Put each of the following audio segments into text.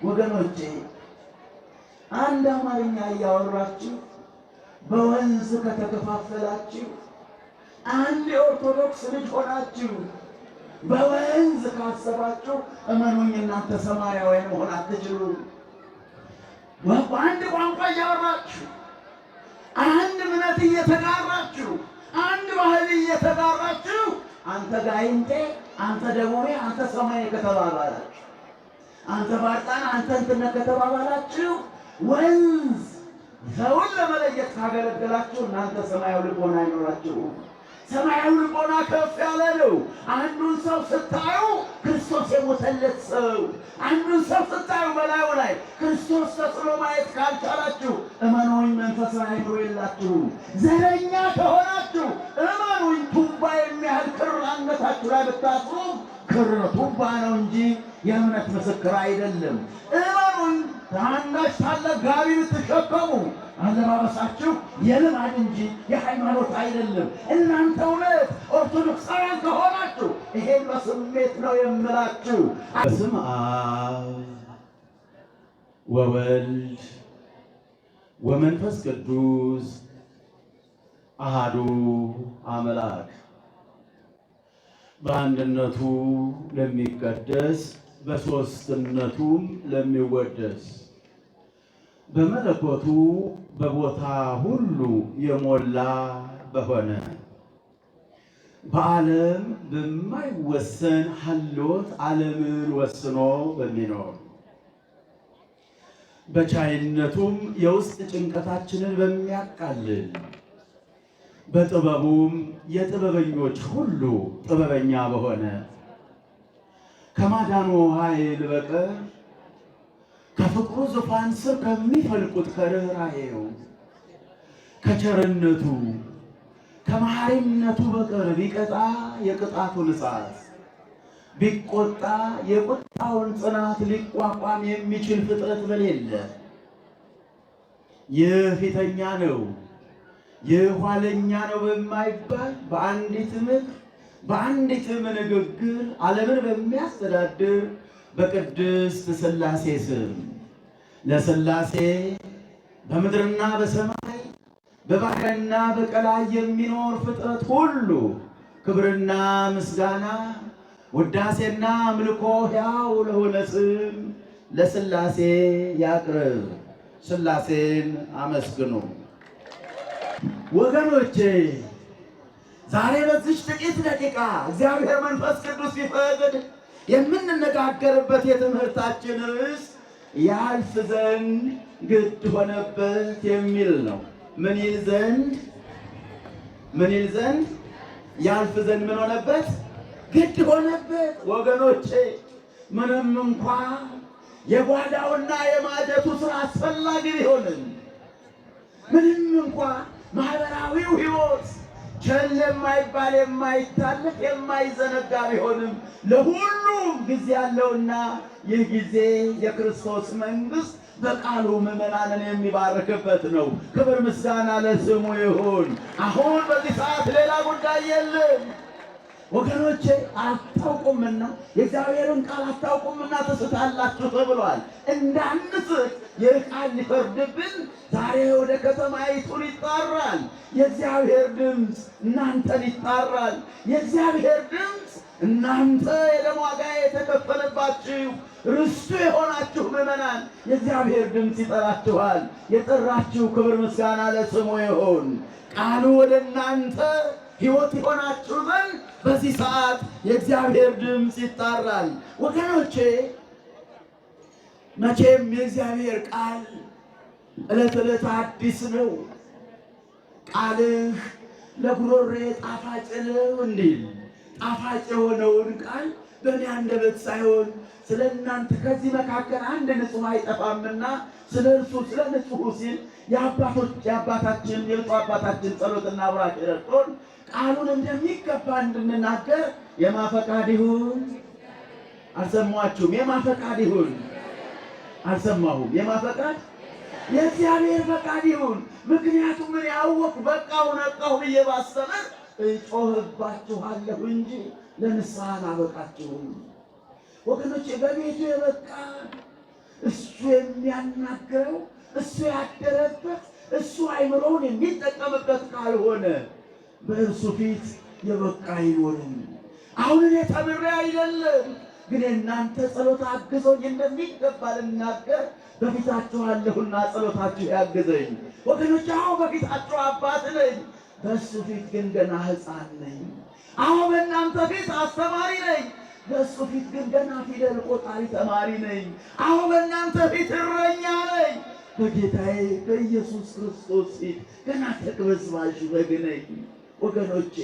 ወገኖቼ አንድ አማርኛ እያወራችሁ በወንዝ ከተከፋፈላችሁ አንድ የኦርቶዶክስ ልጅ ሆናችሁ በወንዝ ካሰባችሁ እመኑኝ እናንተ ሰማያውያን መሆን አትችሉም። በአንድ ቋንቋ እያወራችሁ አንድ እምነት እየተጋራችሁ አንድ ባህል እየተጋራችሁ አንተ ጋይንቴ፣ አንተ ደቡቤ፣ አንተ ሰማይ ከተባባላችሁ አንተ ባርጣን፣ አንተ እንትን ከተባባላችሁ ወንዝ ሰውን ለመለየት ካገለገላችሁ እናንተ ሰማያዊ ልቦና አይኖራችሁም። ሰማያዊ ልቦና ከፍ ያለ ነው። አንዱን ሰው ስታዩ ክርስቶስ የሞተለት ሰው፣ አንዱን ሰው ስታዩ በላዩ ላይ ክርስቶስ ተስሎ ማየት ካልቻላችሁ እመኑኝ መንፈሳዊ አይምሮ የላችሁም። ዘረኛ ከሆናችሁ እመኑኝ ቱባ የሚያህል ክር አንገታችሁ ላይ ብታስሩ ክር ቱባ ነው እንጂ የእምነት ምስክር አይደለም። እመኑኝ ታናሽ ታለ ጋቢ ብትሸከሙ አለባበሳችሁ የልማድ እንጂ የሃይማኖት አይደለም። እናንተ እውነት ኦርቶዶክሳውያን ከሆናችሁ ይሄን በስሜት ነው የምላችሁ። በስመ አብ ወወልድ ወመንፈስ ቅዱስ አሐዱ አምላክ በአንድነቱ ለሚቀደስ በሦስትነቱም ለሚወደስ በመለኮቱ በቦታ ሁሉ የሞላ በሆነ በዓለም በማይወሰን ሀልዎት ዓለምን ወስኖ በሚኖር በቻይነቱም የውስጥ ጭንቀታችንን በሚያቃልል በጥበቡም የጥበበኞች ሁሉ ጥበበኛ በሆነ ከማዳኑ ኃይል በቀር ከፍቅሩ ዙፋን ስር ከሚፈልቁት ከርኅራኄው ከቸርነቱ ከመሐሪነቱ በቀር ቢቀጣ የቅጣቱን እሳት ቢቆጣ የቁጣውን ጽናት ሊቋቋም የሚችል ፍጥረት በሌለ ይህ ፊተኛ ነው ይህ ኋለኛ ነው በማይባል በአንዲት ምክር በአንዲትም ንግግር ዓለምን በሚያስተዳድር በቅድስት ሥላሴ ስም ለሥላሴ በምድርና በሰማይ በባሕርና በቀላይ የሚኖር ፍጥረት ሁሉ ክብርና ምስጋና ውዳሴና አምልኮ ሕያው ለሆነ ስም ለሥላሴ ያቅርብ። ሥላሴን አመስግኑ። ወገኖቼ ዛሬ በዚች ጥቂት ደቂቃ እግዚአብሔር መንፈስ ቅዱስ ቢፈቅድ የምንነጋገርበት የትምህርታችን ርዕስ ያልፍ ዘንድ ግድ ሆነበት የሚል ነው። ምን ይል ዘንድ ያልፍ ዘንድ ምን ሆነበት? ግድ ሆነበት። ወገኖቼ ምንም እንኳ የጓዳውና የማጀቱ ስራ አስፈላጊ ቢሆንም ምንም እንኳ ማህበራዊው ሕይወት ቸል የማይባል የማይታለፍ የማይዘነጋ ቢሆንም ለሁሉም ጊዜ ያለውና ይህ ጊዜ የክርስቶስ መንግሥት በቃሉ ምዕመናንን የሚባርክበት ነው። ክብር ምስጋና ለስሙ ይሁን። አሁን በዚህ ሰዓት ሌላ ጉዳይ የለም ወገኖቼ። አታውቁምና የእግዚአብሔርን ቃል አታውቁምና ትስታላችሁ ተብሏል። እንዳንስት ይህ ቃል ሊፈርድብን ዛሬ ወደ ከተማይቱን ይጣራል። የእግዚአብሔር ድምፅ እናንተን ይጣራል። የእግዚአብሔር ድምፅ እናንተ የደም ዋጋ የተከፈለባችሁ ርስቱ የሆናችሁ ምዕመናን የእግዚአብሔር ድምፅ ይጠራችኋል። የጠራችሁ ክብር ምስጋና ለስሙ ይሁን። ቃሉ ወደ እናንተ ሕይወት ይሆናችሁ ዘንድ በዚህ ሰዓት የእግዚአብሔር ድምፅ ይጣራል። ወገኖቼ መቼም የእግዚአብሔር ቃል ዕለት ዕለት አዲስ ነው። ቃልህ ለጉሮሬ ጣፋጭ ነው እንዲል ጣፋጭ የሆነውን ቃል በእኔ አንደበት ሳይሆን ስለ እናንተ ከዚህ መካከል አንድ ንጹሕ አይጠፋምና ስለ እርሱ ስለ ንጹሑ ሲል የአባታችን የብፁዕ አባታችን ጸሎትና ቡራኬ ረድቶን ቃሉን እንደሚገባ እንድንናገር የማፈቃድ ይሁን። አልሰማችሁም? የማፈቃድ ይሁን። አልሰማሁም? የማፈቃድ የእግዚአብሔር ፈቃድ ይሁን። ምክንያቱም ምን ያወቅ በቃው ነቃሁ ብዬ ባስተምር እጮህባችኋለሁ እንጂ ለንስሐ አላበቃችሁም። ወገኖቼ በቤቱ የበቃ እሱ የሚያናግረው እሱ ያደረበት እሱ አይምሮውን የሚጠቀምበት ካልሆነ በእርሱ ፊት የበቃ አይኖርም። አሁን እኔ ተምሬ አይደለም፣ ግን እናንተ ጸሎት አግዞኝ እንደሚገባ ልናገር በፊታችሁ አለሁና ጸሎታችሁ ያግዘኝ። ወገኖች አዎ በፊታችሁ አባት ነኝ፣ በእሱ ፊት ግን ገና ሕፃን ነኝ። አዎ በእናንተ ፊት አስተማሪ ነኝ፣ በእሱ ፊት ግን ገና ፊደል ቆጣሪ ተማሪ ነኝ። አዎ በእናንተ ፊት እረኛ ነኝ፣ በጌታዬ በኢየሱስ ክርስቶስ ፊት ገና ተቅበዝባዥ በግ ነኝ። ወገኖቼ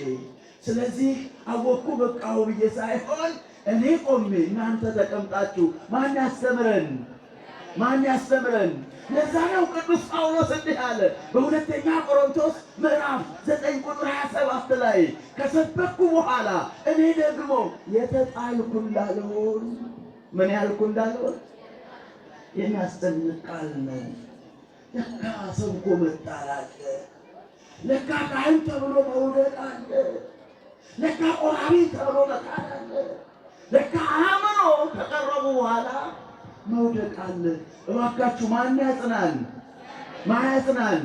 ስለዚህ አወኩ በቃው ብዬ ሳይሆን እኔ ቆሜ እናንተ ተቀምጣችሁ ማን ያስተምረን? ማን ያስተምረን? ለዛ ነው ቅዱስ ጳውሎስ እንዲህ አለ በሁለተኛ ቆሮንቶስ ምዕራፍ 9 ቁጥር 27 ላይ ከሰበኩ በኋላ እኔ ደግሞ የተጣልኩ እንዳልሆን ምን ያልኩ እንዳልሆን የሚያስጨንቅ ቃል ነው። ለካ ሰብኮ መጣል አለ። ለካ ካህን ተብሎ መውደቅ አለ። ለካ ቆራቢ ተብሎ መጣል አለ። ለካ አምኖ ከቀረቡ በኋላ መውደቅ አለ። እባካችሁ ማን ያጽናን? ማን ያጽናን?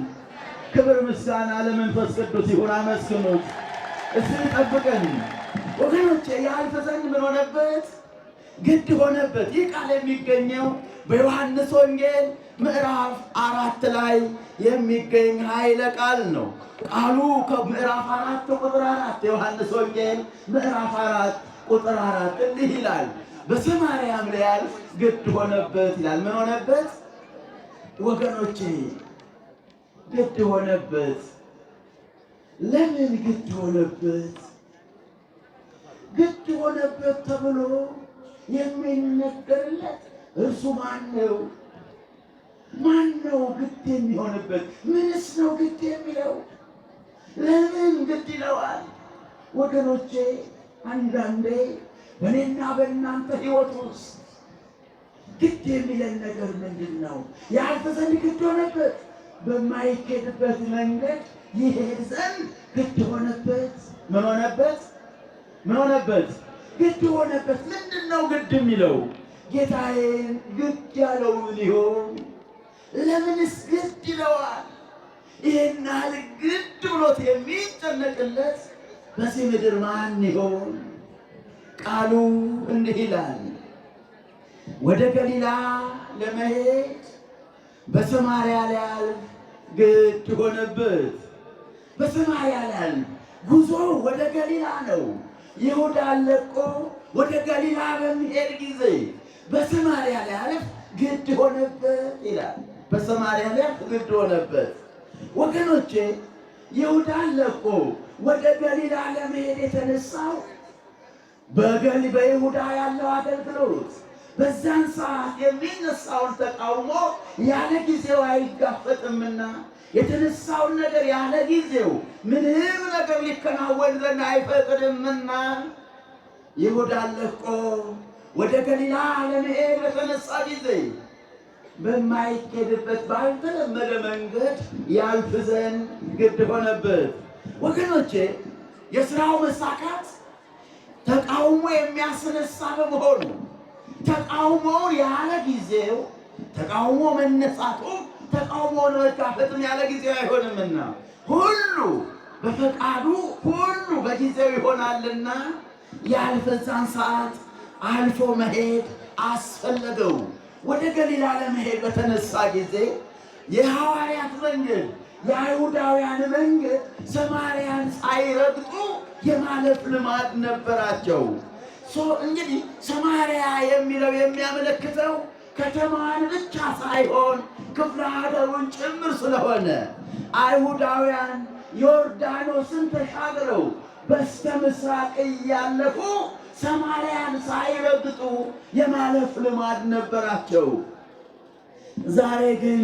ክብር ምስጋና ለመንፈስ ቅዱስ ይሁን። አመስግኑት። እሱ ይጠብቀን ወገኖቼ። ያልፍ ዘንድ ምን ሆነበት? ግድ ሆነበት። ይህ ቃል የሚገኘው በዮሐንስ ወንጌል ምዕራፍ 4 ላይ የሚገኝ ኃይለ ቃል ነው። ቃሉ ከምዕራፍ 4 ቁጥር 4 ዮሐንስ ወንጌል ምዕራፍ 4 ቁጥር 4 እንዲህ ይላል፣ በሰማርያም ሊያልፍ ግድ ሆነበት ይላል። ምን ሆነበት ወገኖቼ? ግድ ሆነበት። ለምን ግድ ሆነበት? ግድ ሆነበት ተብሎ የሚነገርለት እርሱ ማን ነው? ማን ነው ግድ የሚሆንበት? ምንስ ነው ግድ የሚለው? ለምን ግድ ይለዋል? ወገኖቼ አንዳንዴ በእኔና በእናንተ ሕይወት ውስጥ ግድ የሚለን ነገር ምንድን ነው? ያልፍ ዘንድ ግድ ሆነበት። በማይኬድበት መንገድ ይሄድ ዘንድ ግድ ሆነበት። ምን ሆነበት? ምን ሆነበት? ግድ ሆነበት። ምንድን ነው ግድ የሚለው? ጌታዬን ግድ ያለው ምን ይሆን? ለምንስ ግድ ይለዋል? ይህን ያህል ግድ ብሎት የሚጨነቅለት በዚህ ምድር ማን ይሆን? ቃሉ እንዲህ ይላል፣ ወደ ገሊላ ለመሄድ በሰማርያ ሊያልፍ ግድ ሆነበት። በሰማርያ ሊያልፍ ጉዞ ወደ ገሊላ ነው። ይሁዳ ለቆ ወደ ገሊላ በሚሄድ ጊዜ በሰማርያ ሊያልፍ ግድ ሆነበት ይላል። በሰማርያ ሊያልፍ ግድ ሆነበት። ወገኖቼ ይሁዳ ለቆ ወደ ገሊላ ለመሄድ የተነሳው በይሁዳ ያለው አገልግሎት በዛን ሰዓት የሚነሳውን ተቃውሞ ያለ ጊዜው አይጋፈጥምና የተነሳውን ነገር ያለ ጊዜው ምንም ነገር ሊከናወን ዘንድ አይፈቅድምና ይሁዳ ለቆ ወደ ገሊላ ለመሄድ በተነሳ ጊዜ በማይኬድበት ባልተለመደ መንገድ ያልፍ ዘንድ ግድ ሆነበት። ወገኖቼ የሥራው መሳካት ተቃውሞ የሚያስነሳ በመሆኑ ተቃውሞውን ያለ ጊዜው ተቃውሞ መነሳቱ ተቃውሞውን መጋፈጥም ያለ ጊዜው አይሆንምና ሁሉ በፈቃዱ ሁሉ በጊዜው ይሆናልና ያልፈዛን ሰዓት አልፎ መሄድ አስፈለገው። ወደ ገሊላ ለመሄድ በተነሳ ጊዜ የሐዋርያት መንገድ የአይሁዳውያን መንገድ ሰማርያን ሳይረግጡ የማለፍ ልማድ ነበራቸው። እንግዲህ ሰማርያ የሚለው የሚያመለክተው ከተማን ብቻ ሳይሆን ክፍለ ሀገሩን ጭምር ስለሆነ አይሁዳውያን ዮርዳኖስን ተሻግረው በስተ ምስራቅ እያለፉ ሰማርያን ሳይረግጡ የማለፍ ልማድ ነበራቸው። ዛሬ ግን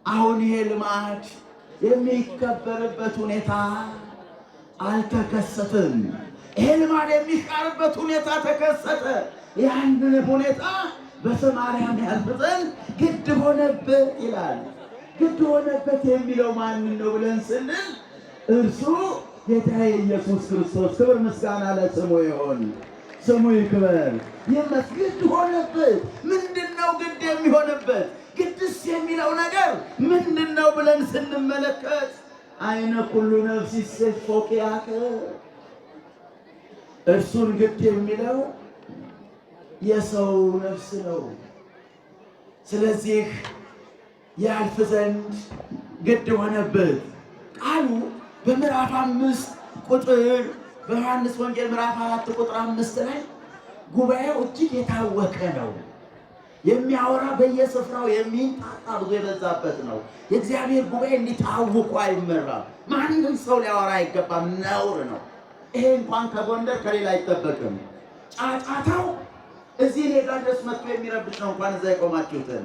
አሁን ይሄ ልማድ የሚከበርበት ሁኔታ አልተከሰተም። ይሄ ልማድ የሚሻርበት ሁኔታ ተከሰተ። ያንን ሁኔታ በሰማርያም ያልፍ ዘንድ ግድ ሆነበት ይላል። ግድ ሆነበት የሚለው ማንን ነው ብለን ስንል እርሱ ጌታ ኢየሱስ ክርስቶስ ክብር ምስጋና ለስሙ ይሁን። ስሙ ይክበር ይመስገን። ግድ ሆነበት። ምንድነው ግድ የሚሆንበት? ግድስ የሚለው ነገር ምንድነው ብለን ስንመለከት አይነ ኩሉ ነፍስ ይሴፎኪያከ እርሱን ግድ የሚለው የሰው ነፍስ ነው። ስለዚህ ያልፍ ዘንድ ግድ ሆነበት። ቃሉ በምዕራፍ 5 ቁጥር በዮሐንስ ወንጌል ምዕራፍ 4 ቁጥር 5 ላይ ጉባኤው እጅግ የታወቀ ነው። የሚያወራ በየስፍራው የሚንጣጣ ብዙ የበዛበት ነው። የእግዚአብሔር ጉባኤ እንዲታወቁ አይመራም። ማንም ሰው ሊያወራ አይገባም፣ ነውር ነው። ይሄ እንኳን ከጎንደር ከሌላ አይጠበቅም። ጫጫታው እዚህ እኔ ጋር ድረስ መጥቶ የሚረብሽ ነው፣ እንኳን እዛ የቆማችሁትን።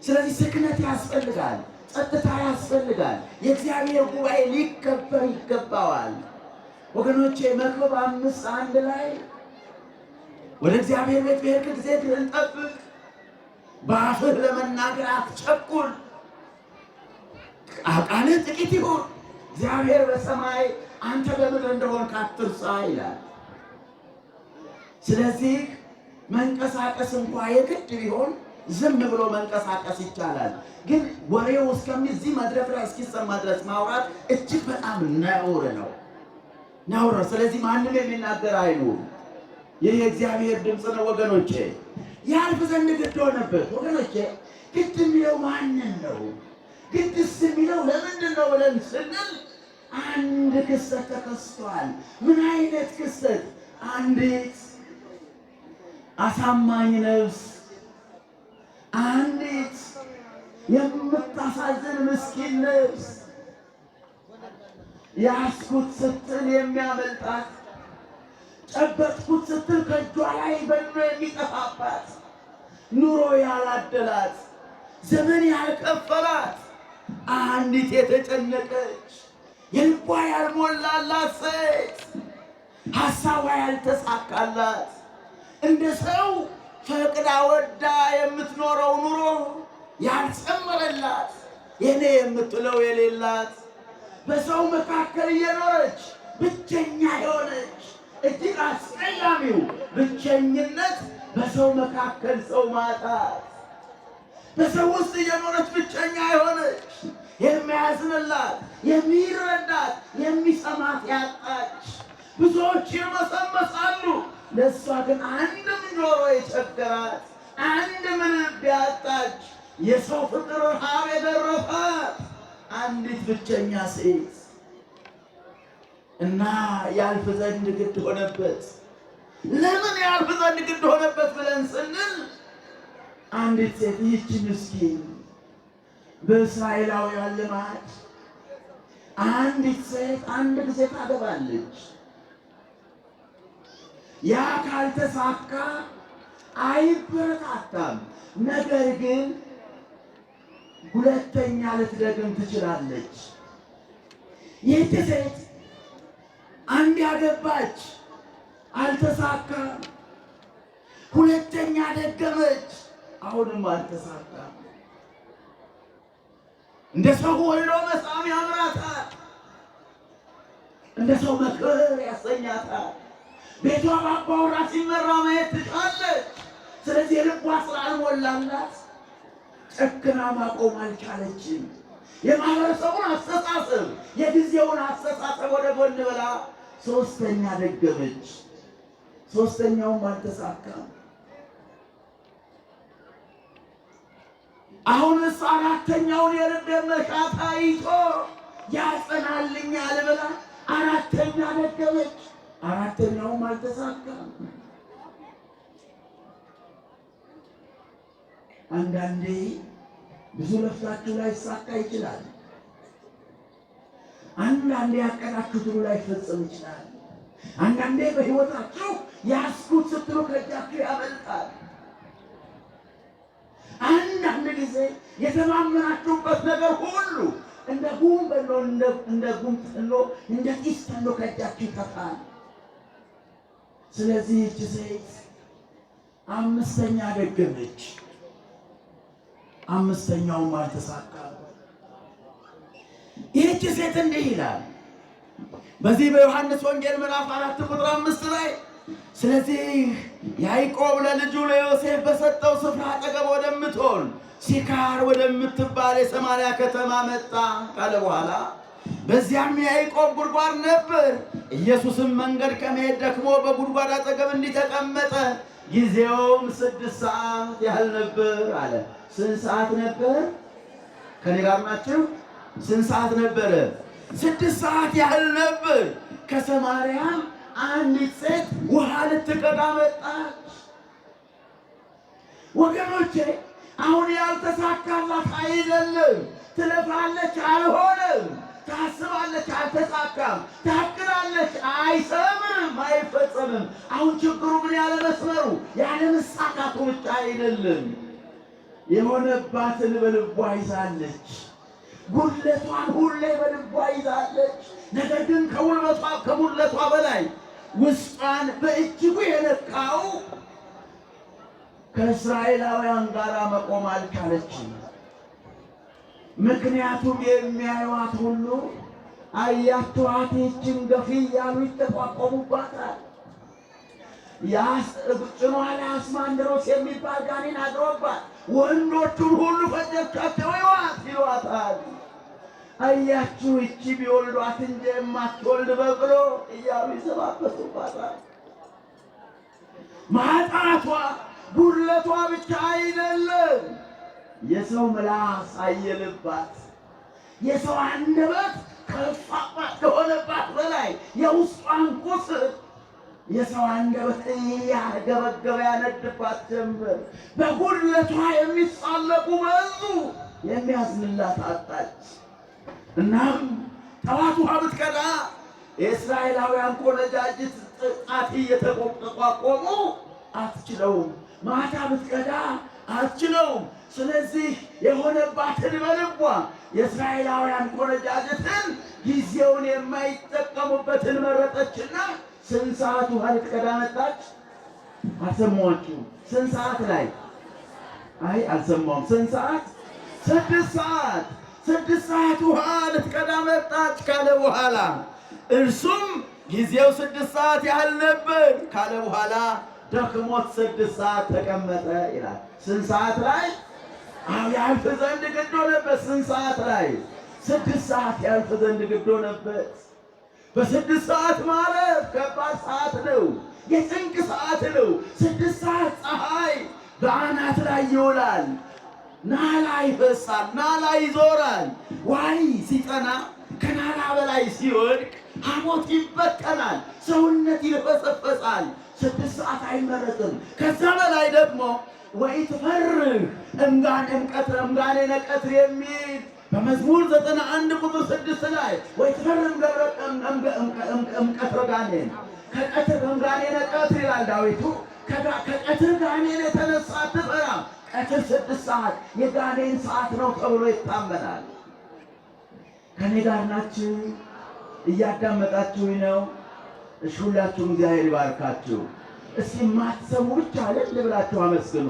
ስለዚህ ስክነት ያስፈልጋል፣ ጸጥታ ያስፈልጋል። የእግዚአብሔር ጉባኤ ሊከበር ይገባዋል። ወገኖቼ መክብብ 5:1 ላይ ወደ እግዚአብሔር ቤት በሄድክ ጊዜ እግርህን ጠብቅ፣ በአፍህ ለመናገር አትቸኩል፣ ቃልህ ጥቂት ይሁን፣ እግዚአብሔር በሰማይ አንተ በምድር እንደሆንክ አትርሳ ይላል። ስለዚህ መንቀሳቀስ እንኳ የግድ ቢሆን ዝም ብሎ መንቀሳቀስ ይቻላል። ግን ወሬው እስከዚህ መድረክ ላይ እስኪሰማ ድረስ ማውራት እጅግ በጣም ነውር ነው። ስለዚህ ማንም የሚናገር አይኑር። ይህ የእግዚአብሔር ድምፅ ነው ወገኖቼ። ያልፍ ዘንድ ግድ ሆነበት። ወገኖቼ ግድ የሚለው ማንን ነው? ግድስ የሚለው ለምንድን ነው ብለን ስንል አንድ ክስተት ተከስቷል። ምን አይነት ክስተት? አንዲት አሳማኝ ነፍስ፣ አንዲት የምታሳዝን ምስኪን ነፍስ ያስኩት ስትል የሚያመልጣት፣ ጨበጥኩት ስትል ከእጇ ላይ በኖ የሚጠፋባት፣ ኑሮ ያላደላት፣ ዘመን ያልከፈላት አንዲት የተጨነቀች የልቧ ያልሞላላት ሴት፣ ሐሳቧ ያልተሳካላት፣ እንደ ሰው ፈቅዳ ወዳ የምትኖረው ኑሮ ያልሰመረላት፣ የኔ የምትለው የሌላት፣ በሰው መካከል እየኖረች ብቸኛ የሆነች፣ እጅግ አስቀያሚው ብቸኝነት በሰው መካከል ሰው ማጣት፣ በሰው ውስጥ እየኖረች ብቸኛ የሆነች፣ የሚያዝንላት፣ የሚረዳት፣ የሚሰማት ያጣች። ብዙዎች ይመሰመሳሉ፣ ለእሷ ግን አንድም ጆሮ የቸገራት፣ አንድም ልብ ያጣች፣ የሰው ፍቅር ረሃብ የገረፋት አንዲት ብቸኛ ሴት እና ያልፍ ዘንድ ግድ ሆነበት። ለምን ያልፍ ዘንድ ግድ ሆነበት ብለን ስንል አንዲት ሴት ይህች ምስኪን በእስራኤላውያን ልማድ አንዲት ሴት አንድ ጊዜ ታገባለች። ያ ካልተሳካ አይበረታታም። ነገር ግን ሁለተኛ ልትደግም ትችላለች። ይህች ሴት አንድ ያገባች፣ አልተሳካም። ሁለተኛ ደገመች፣ አሁንም አልተሳካም። እንደ ሰው ወልዶ መሳም ያምራታል፣ እንደ ሰው መክበር ያሰኛታል። ቤቷ በአባወራ ሲመራ ማየት ትሻለች። ስለዚህ የልቧ ስላልሞላላት ጨክና ማቆም አልቻለችም። የማህበረሰቡን አስተሳሰብ፣ የጊዜውን አስተሳሰብ ወደ ጎን ብላ ሶስተኛ ደገመች። ሶስተኛውም አልተሳካም። አሁንስ አራተኛውን የልብ መሻት አይቶ ያጸናልኛል ብላ አራተኛ ደገመች። አራተኛውም አልተሳካም። አንዳንዴ ብዙ ለፍታችሁ ላይሳካ ይችላል። አንዳንዴ ያቀዳችሁት ሁሉ ላይፈጸም ይችላል። አንዳንዴ በሕይወታችሁ ያስኩት ስትሉ ከእጃችሁ ያመልጣል። አንዳንድ ጊዜ የተማመናችሁበት ነገር ሁሉ እንደ ጉም በሎ እንደ ጉም ተሎ እንደ ጢስ ተሎ ከእጃችሁ ይጠፋል። ስለዚህ ይህች ሴት አምስተኛ ደገመች። አምስተኛውም አልተሳካም። ይህች ሴት እንዲህ ይላል በዚህ በዮሐንስ ወንጌል ምዕራፍ 4 ቁጥር 5 ላይ ስለዚህ ያዕቆብ ለልጁ ለዮሴፍ በሰጠው ስፍራ አጠገብ ወደምትሆን ሲካር ወደምትባል የሰማርያ ከተማ መጣ ካለ በኋላ በዚያም ያዕቆብ ጉድጓድ ነበር። ኢየሱስም መንገድ ከመሄድ ደክሞ በጉድጓድ አጠገብ እንዲህ ተቀመጠ። ጊዜውም 6 ሰዓት ያህል ነበር አለ። ስንት ሰዓት ነበር? ከኔ ጋር ናችሁ? ስንት ሰዓት ነበረ? 6 ሰዓት ያህል ነበር። ከሰማርያ አንዲት ሴት ውሃ ልትቀዳ መጣች። ወገኖቼ አሁን ያልተሳካላት አይደለም። ትለፋለች፣ አልሆነም። ታስባለች፣ አልተሳካም። ታቅዳለች፣ አይሰምርም፣ አይፈጸምም። አሁን ችግሩ ምን ያለ መስመሩ ያለ መሳካቱ ብቻ አይደለም። የሆነባትን በልቧ ይዛለች። ጉድለቷን ሁሌ በልቧ ይዛለች። ነገር ግን ከጉድለቷ በላይ ውስጧን በእጅጉ የነካው ከእስራኤላውያን ጋር መቆም አልቻለችም። ምክንያቱም የሚያዩዋት ሁሉ አያችኋት ይህችን ገፊ እያሉ ይጠቋቆሙባታል። ጭኗ ላይ አስማንድሮስ የሚባል ጋኔን አድሮባት ወንዶቹን ሁሉ ፈጀቻቸው ይሏታል። አያችሁ ይቺ ቢወልዷት እንጂ የማትወልድ በቅሎ እያሉ ይሰባበቱባታል። ማጣቷ ጉድለቷ ብቻ አይደለም። የሰው ምላስ አየለባት። የሰው አንደበት ከፋባት ከሆነባት በላይ የውስጧን ቁስል የሰው አንደበት እያገበገበ ያነድባት ጀመር። በጉድለቷ የሚሳለቁ በዙ፣ የሚያዝንላት አጣች። እናም ጠዋት ውሃ ብትቀዳ የእስራኤላውያን ቆነጃጅት ጣት እየተቋቆሙ አትችለውም። ማታ ብትቀዳ አትችለውም። ስለዚህ የሆነባትን በልቧ የእስራኤላውያን ቆነጃጅትን ጊዜውን የማይጠቀሙበትን መረጠችና ስንት ሰዓት ውሃ ልትቀዳ መጣች? አልሰማችሁም? ስንት ሰዓት ላይ? አይ አልሰማሁም። ስንት ሰዓት? 6 ሰዓት። 6 ሰዓት ውሃ ልትቀዳ መጣች ካለ በኋላ እርሱም ጊዜው 6 ሰዓት ያህል ነበር ካለ በኋላ ደክሞት 6 ሰዓት ተቀመጠ ይላል። ስንት ሰዓት ላይ? ያልፍ ዘንድ ግድ ሆነበት። ስንት ሰዓት ላይ? 6 ሰዓት ያልፍ ዘንድ ግድ ሆነበት። በ6 ሰዓት ማለት ከባድ ሰዓት ነው። የጭንቅ ሰዓት ነው። 6 ሰዓት ፀሐይ በአናት ላይ ይውላል። ናላ ይፈሳል፣ ናላ ይዞራል። ዋይ ሲጠና ከናላ በላይ ሲወድቅ ሐሞት ይበተናል፣ ሰውነት ይፈሰፈሳል። 6 ሰዓት አይመረጥም። ከዛ በላይ ደግሞ ወይ ትፈርህ እምጋኔ ነቀትር የሚል በመዝሙር 91 ቁጥር 6 ላይ ወይ ትፈርህ እምቀትረ ጋኔን ከቀትር እምጋኔ ነቀትር ይላል ዳዊቱ። ከቀትር ጋኔን የተነሳ ትፈራ። ቀትር 6 ሰዓት የጋኔን ሰዓት ነው ተብሎ ይታመናል። ከኔ ጋር ናችሁ? እያዳመጣችሁኝ ነው? እሺ፣ ሁላችሁም እግዚአብሔር ይባርካችሁ። እስኪ የማትሰሙ ብቻ እልል ብላችሁ አመስግኑ።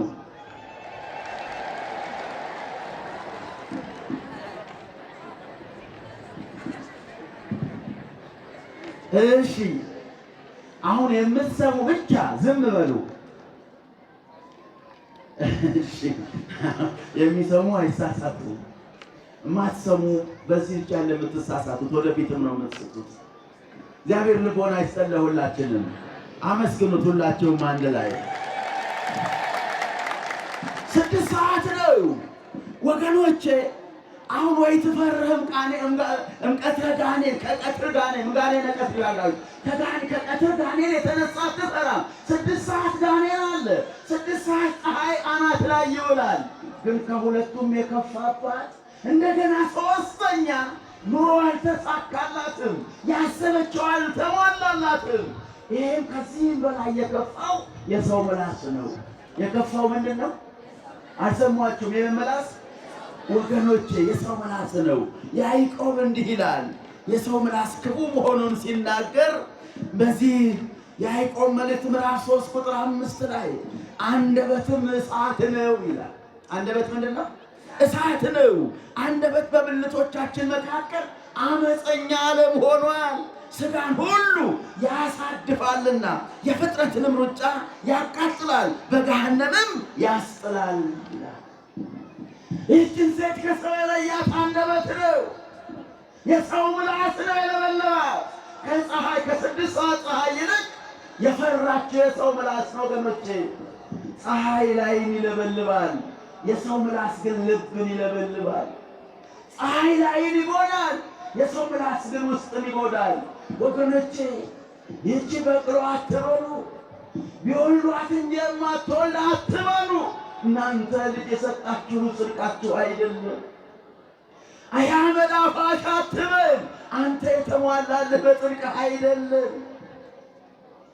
እሺ፣ አሁን የምትሰሙ ብቻ ዝም በሉ። እሺ፣ የሚሰሙ አይሳሳቱም። የማትሰሙ በዚህ ብቻ ለምትሳሳቱት ወደፊትም ነው የምትስቱት። እግዚአብሔር ልቦና ይስጠን ለሁላችንም። አመስግኑት ሁላችሁም አንድ ላይ። 6 ሰዓት ነው ወገኖቼ። አሁን ወይ ትፈርህም እምቀትረ ጋኔን ከቀትር ጋኔን እምጋኔ ነቀትር ይላል። ከቀትር ጋኔን የተነሳ ትፈራ። 6 ሰዓት ጋኔን አለ። 6 ሰዓት ፀሐይ አናት ላይ ይውላል። ግን ከሁለቱም የከፋባት እንደገና 3ኛ ኑሮ አልተሳካላትም። ያሰበችው አልተሟላላትም። ይህም ከዚህም በላይ የከፋው የሰው ምላስ ነው። የከፋው ምንድን ነው? አልሰሟችሁም? ይህም ምላስ ወገኖቼ የሰው ምላስ ነው። ያዕቆብ እንዲህ ይላል። የሰው ምላስ ክፉ መሆኑን ሲናገር በዚህ ያዕቆብ መልእክት ምዕራፍ 3 ቁጥር 5 ላይ አንደበትም እሳት ነው ይላል። አንደበት ምንድን ነው? እሳት ነው። አንደበት በብልቶቻችን መካከል አመፀኛ ዓለም ሆኗል። ሥጋን ሁሉ ያሳድፋልና የፍጥረትንም ሩጫ ያቃጥላል፣ በገሃነምም ያስጥላል ይላል። ይህችን ሴት ከሰው የለያት አንደበት ነው። የሰው ምላስ ነው የለበለባት። ከፀሐይ ከ6 ሰዓት ፀሐይ ይልቅ የፈራችው የሰው ምላስ ነው ወገኖቼ። ፀሐይ ላይን ይለበልባል፣ የሰው ምላስ ግን ልብን ይለበልባል። ፀሐይ ላይን ይጎዳል፣ የሰው ምላስ ግን ውስጥን ይጎዳል። ወገኖቼ ይህቺ በቅሎ አትበሉ፣ ቢወልዷት እንጂ የማትወልድ አትበሉ። እናንተ ልጅ የሰጣችሁ ጽድቃችሁ አይደለም። አያመጣ ፋሽ አትበል፣ አንተ የተሟላለህ በጽድቅህ አይደለም፣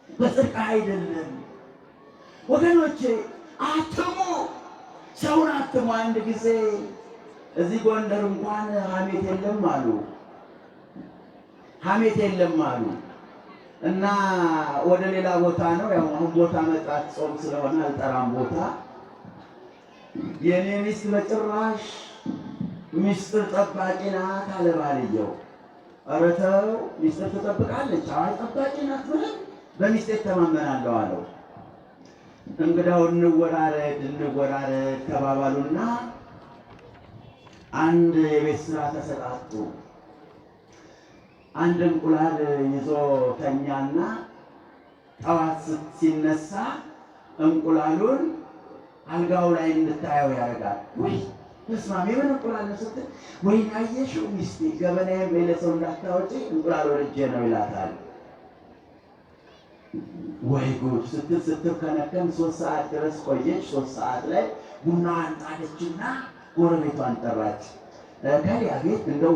በጽድቅህ አይደለም። ወገኖቼ አትሙ፣ ሰውን አትሙ። አንድ ጊዜ እዚህ ጎንደር እንኳን ሐሜት የለም አሉ፣ ሐሜት የለም አሉ እና ወደ ሌላ ቦታ ነው ያው አሁን ቦታ መጥራት ጾም ስለሆነ አልጠራም ቦታ። የኔ ሚስት በጭራሽ ሚስጥር ጠባቂ ናት አለ ባልየው። ኧረ ተው ሚስጥር ትጠብቃለች? አይ ጠባቂ ናት ብለን በሚስቴ ተማመናለሁ አለው። እንግዳው እንወራረድ ተባባሉና አንድ የቤት ስራ ተሰጣጡ። አንድ እንቁላል ይዞ ተኛና ጠዋት ሲነሳ እንቁላሉን አልጋው ላይ እንድታየው ያደርጋል። ወይ ተስማሚ ምን እንቁላል ነው ስትል፣ ወይ አየሽው ሚስቴ ገበናዬን በለሰው እንዳታወጪ እንቁላል ወርጄ ነው ይላታል። ወይ ጉድ ስትል ከነከን 3 ሰዓት ድረስ ቆየች። 3 ሰዓት ላይ ቡናዋን ጣለችና ጎረቤቷን ጠራች። ከሊያ ቤት እንደው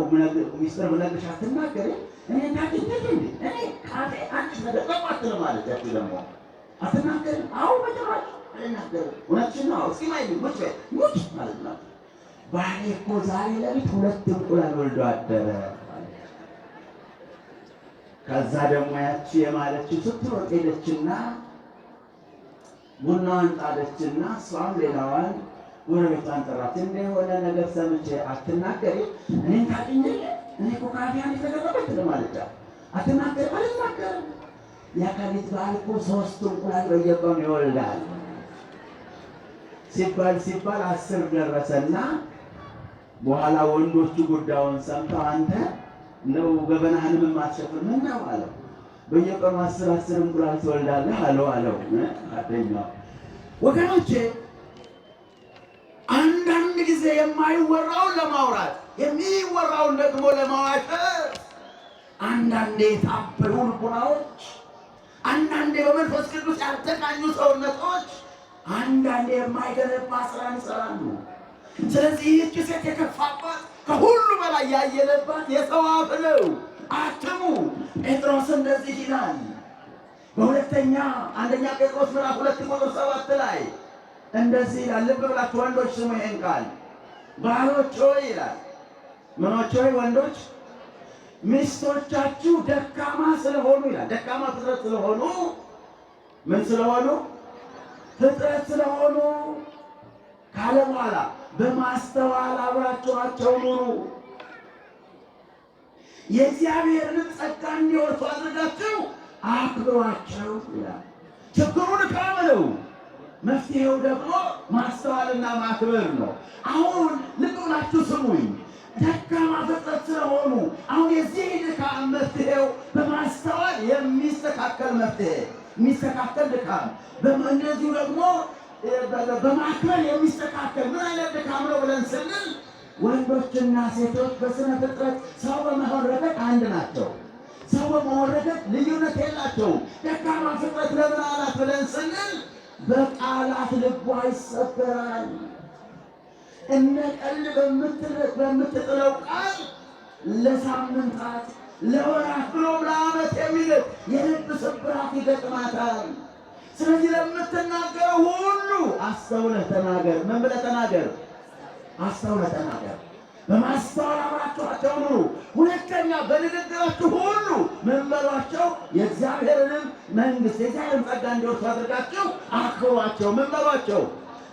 ሚስጥር ብነግርሽ አትናገሪ፣ እኔ ታድነኝ እንዴ እኔ ካፌ አንቺ ተደቀም አትልም ማለት ደግሞ አትናገሪ። አዎ በጭራሽ አልናገርም። እውነትሽን ነው። እስኪ ማይ ሙች ማለት ነው። ባሌ እኮ ዛሬ ለሊት 2 እንቁላል ወልዶ አደረ። ከዛ ደግሞ ያቺ የማለችው ስትሮጥ ሄደችና ቡናዋን ጣለችና እሷም ሌላዋን ጎረቤቷን ጠራች። እንደሆነ ነገር ሰምቼ አትናገሪ፣ እኔን ታውቂኝ፣ እኔ እኮ ካፊያን የተገረበች ለማለት አትናገሪ። አልናገርም። የአካሊት በዓል እኮ 3 እንቁላል በየቀኑ ይወልዳል ሲባል 10 ደረሰና በኋላ ወንዶቹ ጉዳዩን ሰምተው አንተ ነው ገበናህንም የማትሸፍን ምን ነው አለው። በየቀኑ 10 እንቁላል ትወልዳለህ አለው አደኛው። ወገኖቼ አንዳንድ ጊዜ የማይወራውን ለማውራት የሚወራውን ደግሞ ለማዋሸት አንዳንዴ የታበሉ ልቡናዎች፣ አንዳንዴ በመንፈስ ቅዱስ ያልተቃኙ ሰውነቶች አንዳንዴ የማይገነባ ስራን ይሰራሉ። ስለዚህ ይህች ሴት የከፋባት ከሁሉ በላይ ያየለባት የሰው አፍ ነው። አትሙ። ጴጥሮስ እንደዚህ ይላል አንደኛ ጴጥሮስ ምዕራፍ 2 ቁጥር 7 ላይ እንደዚህ ይላል። ልብ ብላችሁ ወንዶች ስሙ ይሄን ቃል። ባሎች ሆይ ይላል። ምኖች ሆይ? ወንዶች ሚስቶቻችሁ ደካማ ስለሆኑ ይላል። ደካማ ፍጥረት ስለሆኑ ምን ስለሆኑ? ፍጥረት ስለሆኑ ካለ በኋላ በማስተዋል አብራችኋቸው ኑሩ፣ የእግዚአብሔርን ጸጋ እንዲወርሱ አድርጋችሁ አክብሯቸው ይላል። ችግሩ ድካም ነው። መፍትሄው ደግሞ ማስተዋልና ማክበር ነው። አሁን ልብ ብላችሁ ስሙኝ። ደካማ ፍጥረት ስለሆኑ አሁን የዚህ ድካም መፍትሄው በማስተዋል የሚስተካከል መፍትሄ፣ የሚስተካከል ድካም፣ እንደዚሁ ደግሞ በማክበር የሚስተካከል ምን አይነት ድካም ነው ብለን ስንል ወንዶችና ሴቶች በስነ ፍጥረት ሰው በመሆን ረገድ አንድ ናቸው። ሰው በመሆን ረገድ ልዩነት የላቸውም። ደካማ ፍጥረት ለምን አላት ብለን ስንል በቃላት ልቧ ይሰበራል። እነ ቀልድ በምትጥለው ቃል ለሳምንታት ለወራት ብሎም ለዓመት የሚልቅ የልብ ስብራት ይገጥማታል። ስለዚህ ለምትናገረው ሁሉ አስተውለህ ተናገር። ምን ብለህ ተናገር? አስተውለህ ተናገር። በማስተዋል አብራችኋቸው ኑሩ። ሁለተኛ በንግግራችሁ ሁሉ ምን በሏቸው? የእግዚአብሔርንም መንግሥት የእግዚአብሔርን ጸጋ እንዲወርሱ አድርጋችሁ አክብሯቸው። ምን በሏቸው?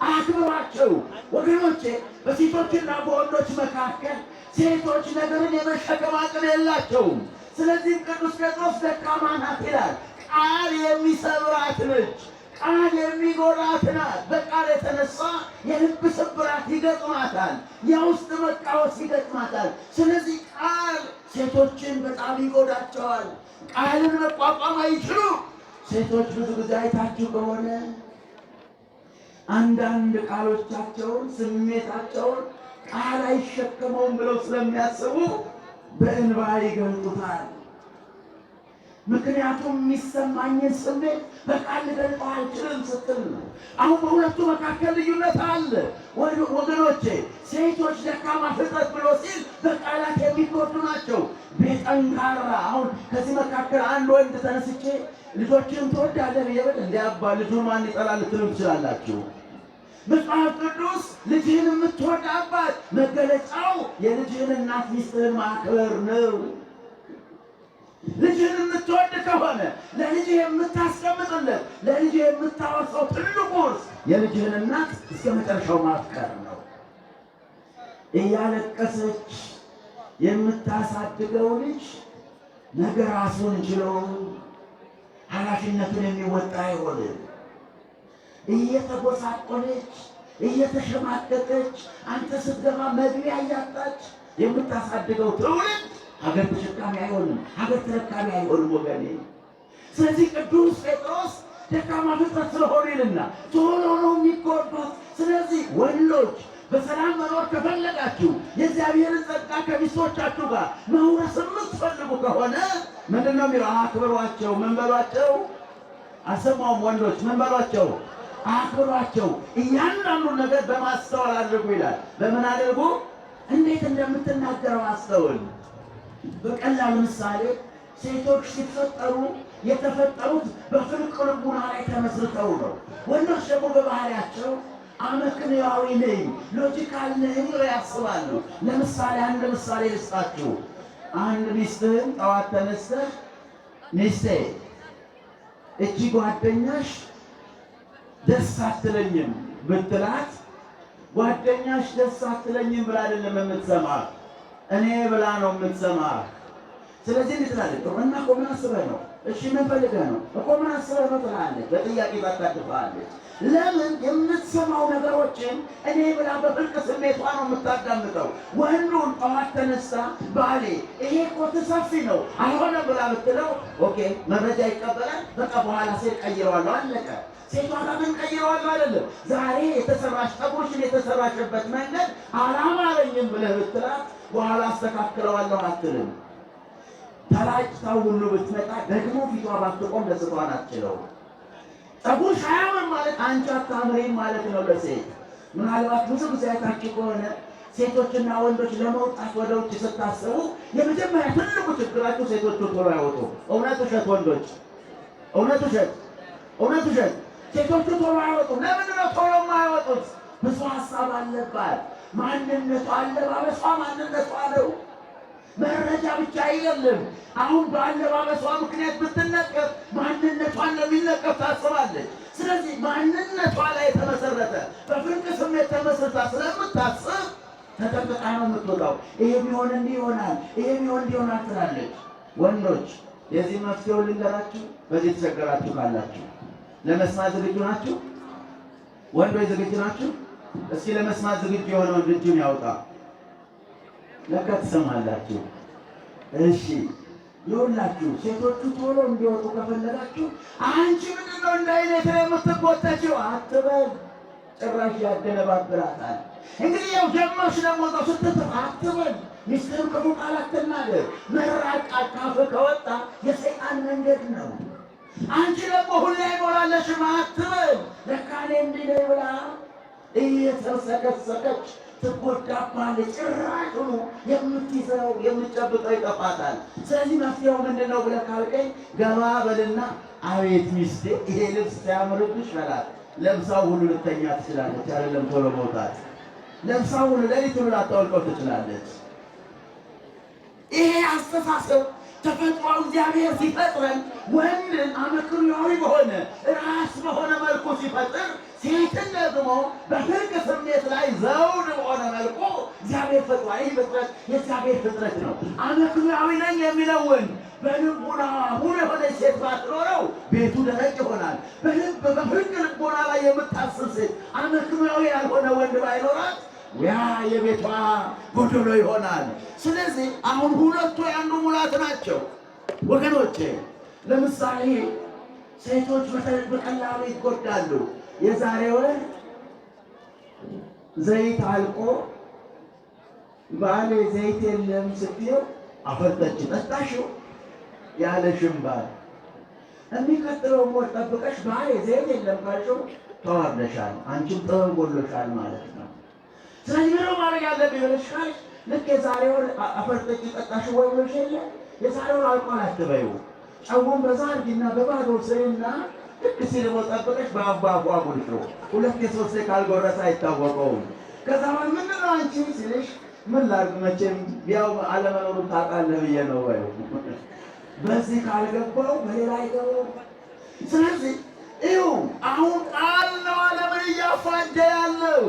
አክብሯቸው። ወገኖቼ በሴቶችና በወንዶች መካከል ሴቶች ነገርን የመሸከም አቅም የላቸውም። ስለዚህም ቅዱስ ጴጥሮስ ደካማ ናት ይላል። ቃል የሚሰብራት ነች፣ ቃል የሚጎዳት ናት። በቃል የተነሳ የልብ ስብራት ይገጥማታል፣ የውስጥ መቃወስ ይገጥማታል። ስለዚህ ቃል ሴቶችን በጣም ይጎዳቸዋል። ቃልን መቋቋም አይችሉም። ሴቶች ብዙ ጊዜ አይታችሁ ከሆነ አንዳንድ ቃሎቻቸውን፣ ስሜታቸውን ቃል አይሸከመውም ብለው ስለሚያስቡ በእንባ ይገልጡታል። ምክንያቱም የሚሰማኝን ስሜት በቃል ልገልጠው አልችልም ስትል ነው። አሁን በሁለቱ መካከል ልዩነት አለ ወገኖቼ። ሴቶች ደካማ ፍጥረት ብሎ ሲል በቃላት የሚጎዱ ናቸው። ቤጠንካራ አሁን ከዚህ መካከል አንድ ወንድ ተነስቼ ልጆችን ትወዳለህ ብዬ እንደ አባ ልጁን ማን ይጠላል ልትሉ ትችላላችሁ። መጽሐፍ ቅዱስ ልጅህን የምትወድ አባት መገለጫው የልጅህን እናት ሚስትህን ማክበር ነው። ልጅህን የምትወድ ከሆነ ለልጅህ የምታስቀምጥለት ለልጅህ የምታወርሰው ትልቁ ውርስ የልጅህን እናት እስከ መጨረሻው ማፍቀር ነው። እያለቀሰች የምታሳድገው ልጅ ነገ ራሱን ችሎ ኃላፊነቱን የሚወጣ አይሆንም። እየተጎሳቆለች እየተሸማቀቀች አንተ ስትገባ መግቢያ እያጣች የምታሳድገው ትውልድ ሀገር ተሸካሚ አይሆንም፣ ሀገር ተረካቢ አይሆንም ወገኔ። ስለዚህ ቅዱስ ጴጥሮስ ደካማ ፍጥረት ስለሆኑ ይልና ቶሎ ነው የሚጎዱት። ስለዚህ ወንዶች በሰላም መኖር ከፈለጋችሁ የእግዚአብሔርን ጸጋ ከሚስቶቻችሁ ጋር መውረስ የምትፈልጉ ከሆነ ምንድን ነው የሚለው? አክብሯቸው። ምን በሏቸው? አልሰማውም። ወንዶች ምን በሏቸው? አክብሯቸው። እያንዳንዱን ነገር በማስተዋል አድርጉ ይላል። በምን አድርጉ? እንዴት እንደምትናገረው አስተውል። በቀላል ምሳሌ ሴቶች ሲፈጠሩ የተፈጠሩት በፍቅር ልቡና ላይ ተመስርተው ነው። ወንዶች ደግሞ በባህሪያቸው አመክንዮአዊ ነኝ፣ ሎጂካል ነኝ ብለው ያስባሉ። ለምሳሌ አንድ ምሳሌ ልስጣችሁ። አንድ ሚስትህን ጠዋት ተነስተህ ሚስቴ እቺ ጓደኛሽ ደስ አትለኝም ብትላት፣ ጓደኛሽ ደስ አትለኝም ብላ አይደለም የምትሰማ፣ እኔ ብላ ነው የምትሰማ። ስለዚህ እንትላለች እና እኮ ምን አስበህ ነው? እሺ ምን ፈልገህ ነው? እኮ ምን አስበህ ነው ትላለች። በጥያቄ ታታድፋለች። ለምን? የምትሰማው ነገሮችን እኔ ብላ በፍልቅ ስሜቷ ነው የምታዳምጠው። ወንዱን ጠዋት ተነሳ ባሌ ይሄ ኮት ሰፊ ነው አልሆነም ብላ ብትለው ኦኬ መረጃ ይቀበላል። በቃ በኋላ ሴት ቀይረዋለሁ አለቀ። ሴቷ ምን ቀይረዋለሁ አይደለም። ዛሬ የተሰራሽ ጠጉርሽን የተሰራሽበት መንገድ አላማረኝም ብለህ ብትላት በኋላ አስተካክለዋለሁ አትልም። ተላጭታው ሁሉ ብትመጣ ደግሞ ፊቷ ባትቆም ደስታዋን አትችለውም። ጠጉርሽ አያምር ማለት አንቺ አታምሪም ማለት ነው ለሴት። ምናልባት ብዙ ጊዜ አይታችሁ ከሆነ ሴቶችና ወንዶች ለመውጣት ወደ ውጭ ስታስቡ የመጀመሪያ ትልቁ ችግራችሁ ሴቶቹ ቶሎ አይወጡም። እውነት ውሸት? ወንዶች እውነት ውሸት? እውነት ውሸት? ሴቶቹ ቶሎ አይወጡም። ለምንድን ነው ቶሎ የማይወጡት? ብዙ ሀሳብ አለባት። ማንነቷ፣ አለባበሷ ማንነቷ ነው። መረጃ ብቻ አይደለም። አሁን በአለባበሷ ምክንያት ብትነቀፍ ማንነቷን ለሚነቀፍ ታስባለች። ስለዚህ ማንነቷ ላይ የተመሰረተ በፍቅር ስሜት ተመስርታ ስለምታስብ ተጠንቅቃ ነው የምትወጣው። ይሄ ቢሆን እንዲህ ይሆናል፣ ይሄ ቢሆን እንዲህ ይሆናል ትላለች። ወንዶች የዚህ መፍትሄው ልንገራችሁ። በዚህ ተቸገራችሁ ካላችሁ ለመስማት ዝግጁ ናችሁ? ወንዶች ዝግጁ ናችሁ? እስኪ ለመስማት ዝግጁ የሆነውን እጁን ያውጣ። ለካ ትሰማላችሁ። እሺ ይኸውላችሁ፣ ሴቶቹ ቶሎ እንዲወጡ ከፈለጋችሁ አንቺ ምንድን ነው እንደ አይነት የምትጎተችው አትበል። ጭራሽ ያደነባብራታል። እንግዲህ ያው ጀመርሽ ደግሞ ስትጥፍ አትበል። ሚስትህን ክፉ ቃል አትናገር። መራቅ ካፍህ ከወጣ የሰይጣን መንገድ ነው። አንቺ ደግሞ ሁሌ አይሞላለሽም አትበል። ለካ እኔ እንዲህ ነኝ ብላ እየተሰከሰከች ትጎዳባለች። ጭራሹኑ የምትይዘው የምትጨብጠው ይጠፋታል። ስለዚህ መፍትሄው ምንድን ነው ብለህ ካልከኝ ገባ በልና አቤት ሚስቴ ይሄ ልብስ ሲያምርብሽ በላት። ለብሳው ሁሉ ልተኛ ትችላለች። አይደለም ቶሎ መውጣት። ለብሳው ሁሉ ሌሊት ሁሉ ላታወልቀው ትችላለች። ይሄ አስተሳሰብ ተፈጥሮ እግዚአብሔር ሲፈጥረን ወንድን አመክንዮአዊ በሆነ ራስ በሆነ መልኩ ሲፈጥር ሴትን ደግሞ በፍቅር ስሜት ላይ ዘውድ በሆነ መልኩ እግዚአብሔር ፈጥሮ ይህ ፍጥረት የእግዚአብሔር ፍጥረት ነው። አመክንዮአዊ ነኝ የሚለው ወንድ በልቡና ሙሉ የሆነች ሴት ባትኖረው ቤቱ ደረቅ ይሆናል። በፍቅር ልቦና ላይ የምታስብ ሴት አመክንዮአዊ ያልሆነ ወንድ ባይኖራት ያ የቤቷ ጎደሎ ይሆናል። ስለዚህ አሁን ሁለቱ የአንዱ ሙላት ናቸው ወገኖቼ። ለምሳሌ ሴቶች በቀላሉ ይጎዳሉ። የዛሬ ወር ዘይት አልቆ ባሌ ዘይት የለም ስትይው አፈርጠች ጠጣሽው ያለሽም ባል የሚቀጥለው ወር ጠብቀሽ ባሌ ዘይት የለም ካልሽው ተዋርደሻል፣ አንቺም ጥበብ ጎሎሻል ማለት ነው። ስለዚህ ምነው ማድረግ ያለብኝ ብለሽ ካልሽ ልክ የዛሬ ወር አፈርጠች ጠጣሽው ወይ ብለሽ የለ የዛሬ ወር አልቋል አትበይው። ጨውን በዛ አድርጊና በባዶ ስሪና ልክ ሲልሞ ጠብቀሽ በአባፏ ጉልሾ ሁለት የሶስት ካልጎረሰ አይታወቀውም። ከዛ ምንድን ነው አንቺ ሲልሽ ምን ላድርግ መቼም ያው አለመኖሩን ታውቃለህ ብዬ ነው በይው። በዚህ ካልገባው በሌላ አይገባው። ስለዚህ ይኸው አሁን ቃል ነው ዓለምን እያፋጀ ያለው።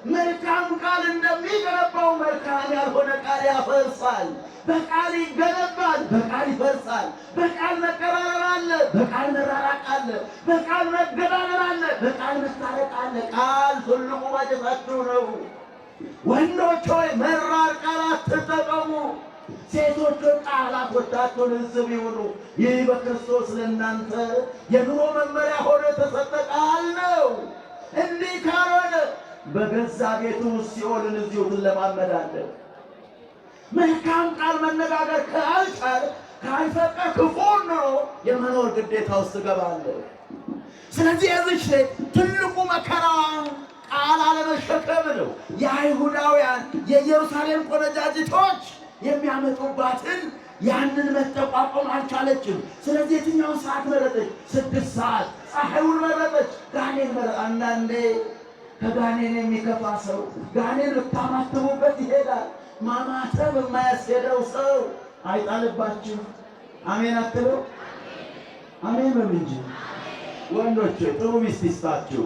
መልካም ቃል እንደሚገነባው መልካም ያልሆነ ቃል ያፈርሳል። በቃል ይገነባል፣ በቃል ይፈርሳል። በቃል መቀራረብ አለ፣ በቃል መራራቅ አለ። በቃል መገዳደል አለ፣ በቃል መታረቅ አለ። ቃል ትልቁ ማጀታችሁ ነው። ወንዶች ሆይ መራር ቃላት ተጠቀሙ። ሴቶች ቃላቶቻችሁን ሕዝብ ይሁኑ። ይህ በክርስቶስ ለእናንተ የኑሮ መመሪያ ሆኖ የተሰጠ ቃል ነው። እንዲህ ካልሆነ በገዛ ቤቱ ሲኦልን እዚሁ ትለማመዳለህ። መልካም ቃል መነጋገር ካልቻለ ካልፈቀድ ክፉን ነው የመኖር ግዴታ ውስጥ ትገባለህ። ስለዚህ የዚች ሴት ትልቁ መከራዋ ቃል አለመሸከም ነው። የአይሁዳውያን የኢየሩሳሌም ቆነጃጅቶች የሚያመጡባትን ያንን መጠቋቋም አልቻለችም። ስለዚህ የትኛውን ሰዓት መረጠች? 6 ሰዓት ፀሐዩን መረጠች። ጋኔን አንዳንዴ ከጋኔን የሚከፋ ሰው ጋኔን ልታማትቡበት ይሄዳል። ማማተብ የማያስሄደው ሰው አይጣልባችሁ። አሜን አትሉ? አሜን በሉ እንጂ ወንዶች ጥሩ ሚስት ይስጣችሁ።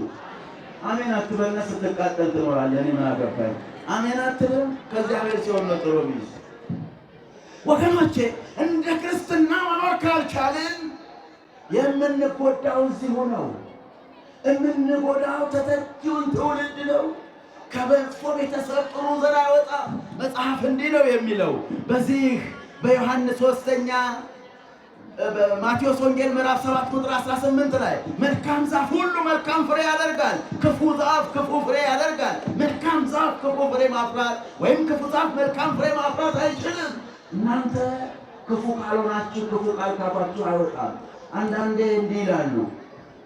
አሜን አትበልና ስትቃጠል ትኖራለህ። እኔ ምን አገባኝ? አሜን አትልም? ከእግዚአብሔር ሲሆን ነው ጥሩ ሚስት። ወገኖቼ እንደ ክርስትና መኖር ካልቻልን የምንጎዳው እዚሁ ነው። የምንጎዳው ተተኪውን ትውልድ ነው። ከመጥፎ ቤተሰብ ጥሩ ዘር አይወጣም። መጽሐፍ እንዲህ ነው የሚለው በዚህ በዮሐንስ 3ኛ በማቴዎስ ወንጌል ምዕራፍ 7 ቁጥር 18 ላይ መልካም ዛፍ ሁሉ መልካም ፍሬ ያደርጋል፣ ክፉ ዛፍ ክፉ ፍሬ ያደርጋል። መልካም ዛፍ ክፉ ፍሬ ማፍራት ወይም ክፉ ዛፍ መልካም ፍሬ ማፍራት አይችልም። እናንተ ክፉ ካልሆናችሁ ክፉ ቃል ካፋችሁ አይወጣም። አንዳንዴ እንዲህ ይላሉ፣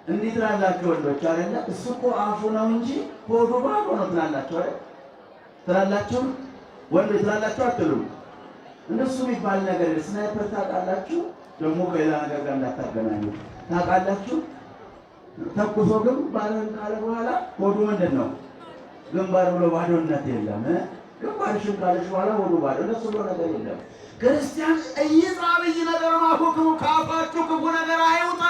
እንዲህ ትላላችሁ ወንዶች አይደለ? እሱ እኮ አፉ ነው እንጂ ሆዱ ባዶ ነው ትላላችሁ አይደል? ትላላችሁ ወንዶች ትላላችሁ አትሉም? እንደሱ የሚባል ነገር ስናይፐር ታውቃላችሁ? ደግሞ ከሌላ ነገር ጋር እንዳታገናኙ ታውቃላችሁ? ተኩሶ ግን ባለን ካለ በኋላ ሆዱ ምንድን ነው? ግንባር ብሎ ባዶነት የለም። ግንባርሽን ካለሽ በኋላ ሆዱ ባዶ፣ እንደሱ ብሎ ነገር የለም። ክርስቲያን እይጻብይ ነገር ማኮክሙ ካፋችሁ ክፉ ነገር አይውጣ፣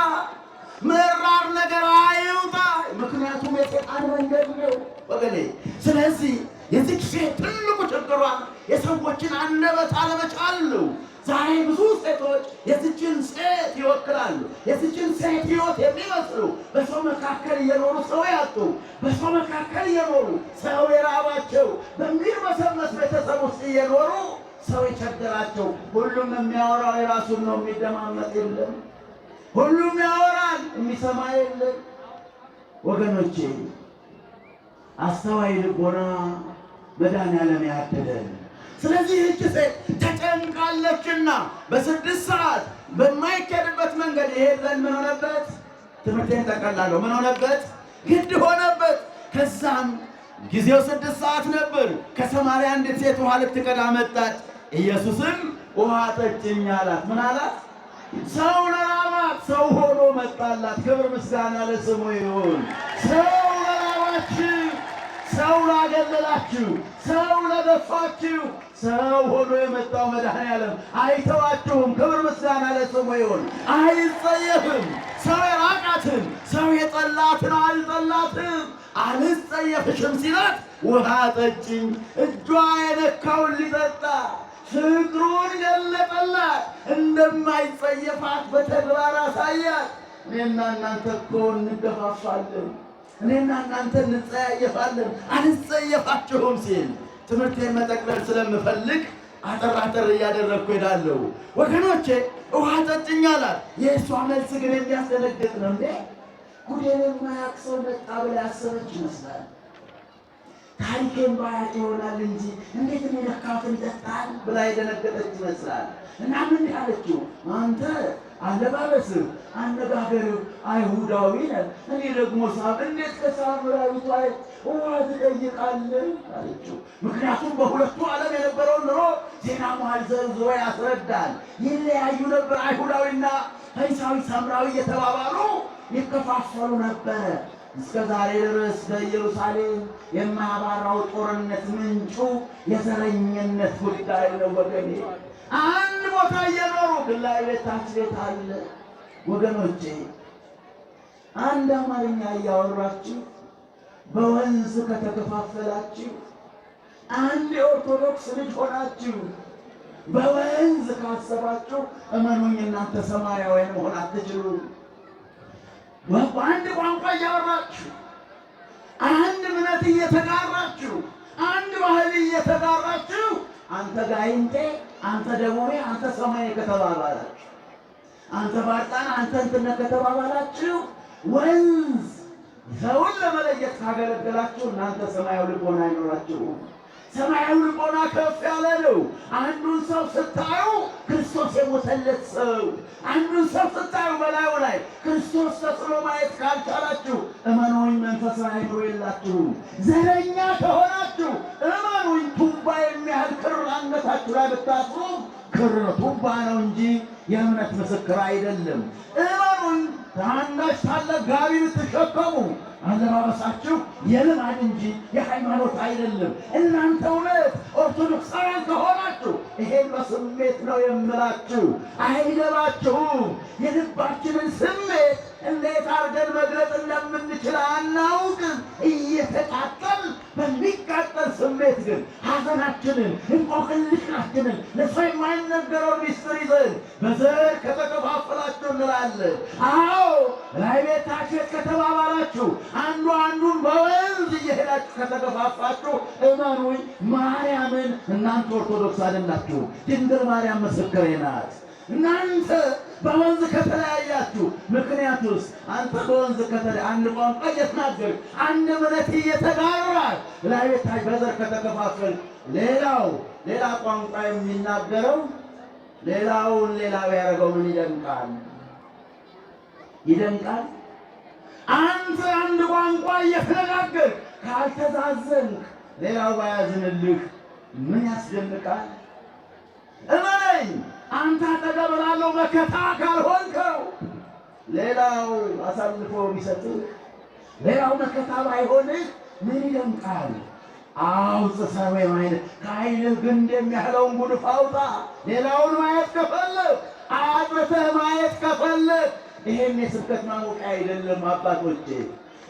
መራር ነገር አይውጣ። ምክንያቱም የሰይጣን መንገድ ነው ወገኔ። ስለዚህ የዚህ ሴት ትልቁ ችግሯ የሰዎችን አንደበት አለመቻል ነው። ዛሬ ብዙ ሴቶች የዚችን ሴት ይወክላሉ። የዚችን ሴት ሕይወት የሚመስሉ በሰው መካከል እየኖሩ ሰው ያጡ፣ በሰው መካከል እየኖሩ ሰው የራባቸው፣ በሚርመሰመስ ቤተሰብ ውስጥ እየኖሩ ሰው የቸገራቸው። ሁሉም የሚያወራው የራሱን ነው፣ የሚደማመጥ የለም። ሁሉም ያወራል፣ የሚሰማ የለም። ወገኖቼ አስተዋይ ልቦና መድኃኒዓለም ያደለን። ስለዚህ ይህች ሴት ተጨንቃለችና በ6 ሰዓት በማይኬድበት መንገድ ይሄድ ዘንድ ምን ሆነበት? ትምህርቴን ጠቀላለሁ። ምን ሆነበት? ግድ ሆነበት። ከዛም ጊዜው 6 ሰዓት ነበር። ከሰማርያ አንዲት ሴት ውሃ ልትቀዳ መጣች። ኢየሱስም ውሃ ጠጭኝ አላት። ምን አላት? ሰው ለራባት ሰው ሆኖ መጣላት። ክብር ምስጋና ለስሙ ይሁን። ሰው ለራባችሁ፣ ሰው ላገለላችሁ፣ ሰው ለገፋችሁ ሰው ሆኖ የመጣው መድኃኒዓለም አይተዋችሁም። ክብር ምስጋና ለስሙ ይሁን። አይጸየፍም። ሰው የራቃትን ሰው የጠላትን አልጠላትም። አልጸየፍሽም ሲላት ውሃ ጠጪኝ። እጇ የነካውን ሊጠጣ ፍቅሩን ገለጠላት። እንደማይጸየፋት በተግባር አሳያት። እኔና እናንተ እኮ እንገፋፋለን፣ እኔና እናንተ እንጸያየፋለን። አልጸየፋችሁም ሲል ትምህርቴን መጠቅለል ስለምፈልግ አጠር እያደረግኩ ሄዳለሁ። ወገኖቼ ውሃ ጠጭኝ አላት። የእሷ መልስ ግን የሚያስደነግጥ ነው። እንዴ ጉዴን የማያውቅ ሰው መጣ ብላ ያሰበች ይመስላል። ታሪኬን ባያውቅ ይሆናል እንጂ እንዴት የነካትን ይጠጣል ብላ የደነገጠች ይመስላል። እና ምን ያለችው? አንተ አለባበስህ፣ አነጋገርህ አይሁዳዊ ነህ፣ እኔ ደግሞ እንዴት ከሳምራዊቷ ውሃ ትጠይቃለህ አለችው። ምክንያቱም በሁለቱ ዓለም የነበረውን ኑሮ ዜና መዋዕል ዘርዝሮ ያስረዳል። ይለያዩ ነበር። አይሁዳዊና ፈሪሳዊ ሳምራዊ የተባባሉ ይከፋፈሉ ነበረ። እስከ ዛሬ ድረስ በኢየሩሳሌም የማያባራው ጦርነት ምንጩ የዘረኝነት ጉዳይ ነው ወገኔ። አንድ ቦታ እየኖሩ ግን ላይ ቤታች ቤት አለ። ወገኖቼ አንድ አማርኛ እያወራችሁ በወንዝ ከተከፋፈላችሁ፣ አንድ የኦርቶዶክስ ልጅ ሆናችሁ በወንዝ ካሰባችሁ፣ እመኑኝ እናንተ ሰማያውያን መሆን አትችሉም። በአንድ ቋንቋ እያወራችሁ፣ አንድ እምነት እየተጋራችሁ፣ አንድ ባህል እየተጋራችሁ፣ አንተ ጋይንቴ፣ አንተ ደቡቤ፣ አንተ ሰማይ ከተባባላችሁ፣ አንተ ባርጣን፣ አንተ እንትን ከተባባላችሁ፣ ወንዝ ሰውን ለመለየት ካገለገላችሁ እናንተ ሰማያዊ ልቦና አይኖራችሁም። ሰማያዊ ልቦና ከፍ ያለ ነው። አንዱን ሰው ስታዩ ክርስቶስ የሞተለት ሰው፣ አንዱን ሰው ስታዩ በላዩ ላይ ክርስቶስ ተስሎ ማየት ካልቻላችሁ እመኑኝ መንፈሳዊ አይምሮ የላችሁም። ዘረኛ ከሆናችሁ እመኑኝ ቱባ የሚያህል ክር አንገታችሁ ላይ ብታስሩ ክር ቱባ ነው እንጂ የእምነት ምስክር አይደለም። እመኑኝ ታናሽ ታላቅ ጋቢ ብትሸከሙ አለባበሳችሁ የልማድ እንጂ የሃይማኖት አይደለም። እናንተ እውነት ኦርቶዶክሳውያን ከሆናችሁ ይሄን በስሜት ነው የምላችሁ፣ አይገባችሁም። የልባችንን ስሜት እንዴት አድርገን መግለጽ እንደምንችል አናውቅም። እየተቃጠል በሚቃጠል ስሜት ግን ሐዘናችንን፣ እንቆቅልሻችንን፣ ለሰው የማይነገረውን ሚስጥር ይዘን በዘር ከተከፋፈላችሁ እንላለን። አዎ ላይ ቤታችሁ ከተባባላችሁ፣ አንዱ አንዱን በወንዝ እየሄዳችሁ ከተገፋፋችሁ፣ እመኑኝ ማርያምን እናንተ ኦርቶዶክስ አይደላችሁ። ድንግል ማርያም ምስክሬ ናት። እናንተ በወንዝ ከተለያያችሁ፣ ምክንያቱስ አንተ በወንዝ አንድ ቋንቋ እየተናገርክ አንድ እምነት እየተጋራህ ላይ ቤታችሁ በዘር ከተከፋፈል ሌላ ቋንቋ የሚናገረው ሌላውን ሌላው ያደረገው ምን ይደንቃል? ይደንቃል። አንተ አንድ ቋንቋ እየተነጋገርክ ካልተዛዘንክ ሌላው ባያዝንልህ ምን ያስደንቃል? እመነኝ አንተ አጠገብ ላለው መከታ ካልሆንከው ሌላው አሳልፎ ቢሰጥህ፣ ሌላው መከታ ባይሆንህ ምን ይደንቃል? አውጥተህ ወይም ከዓይንህ ግንድ የሚያህለውን ጉድፍ አውጣ። ሌላውን ማየት ከፈለግ፣ አጥርተህ ማየት ከፈለግ ይሄን የስብከት ማሞቂያ አይደለም አባቶቼ።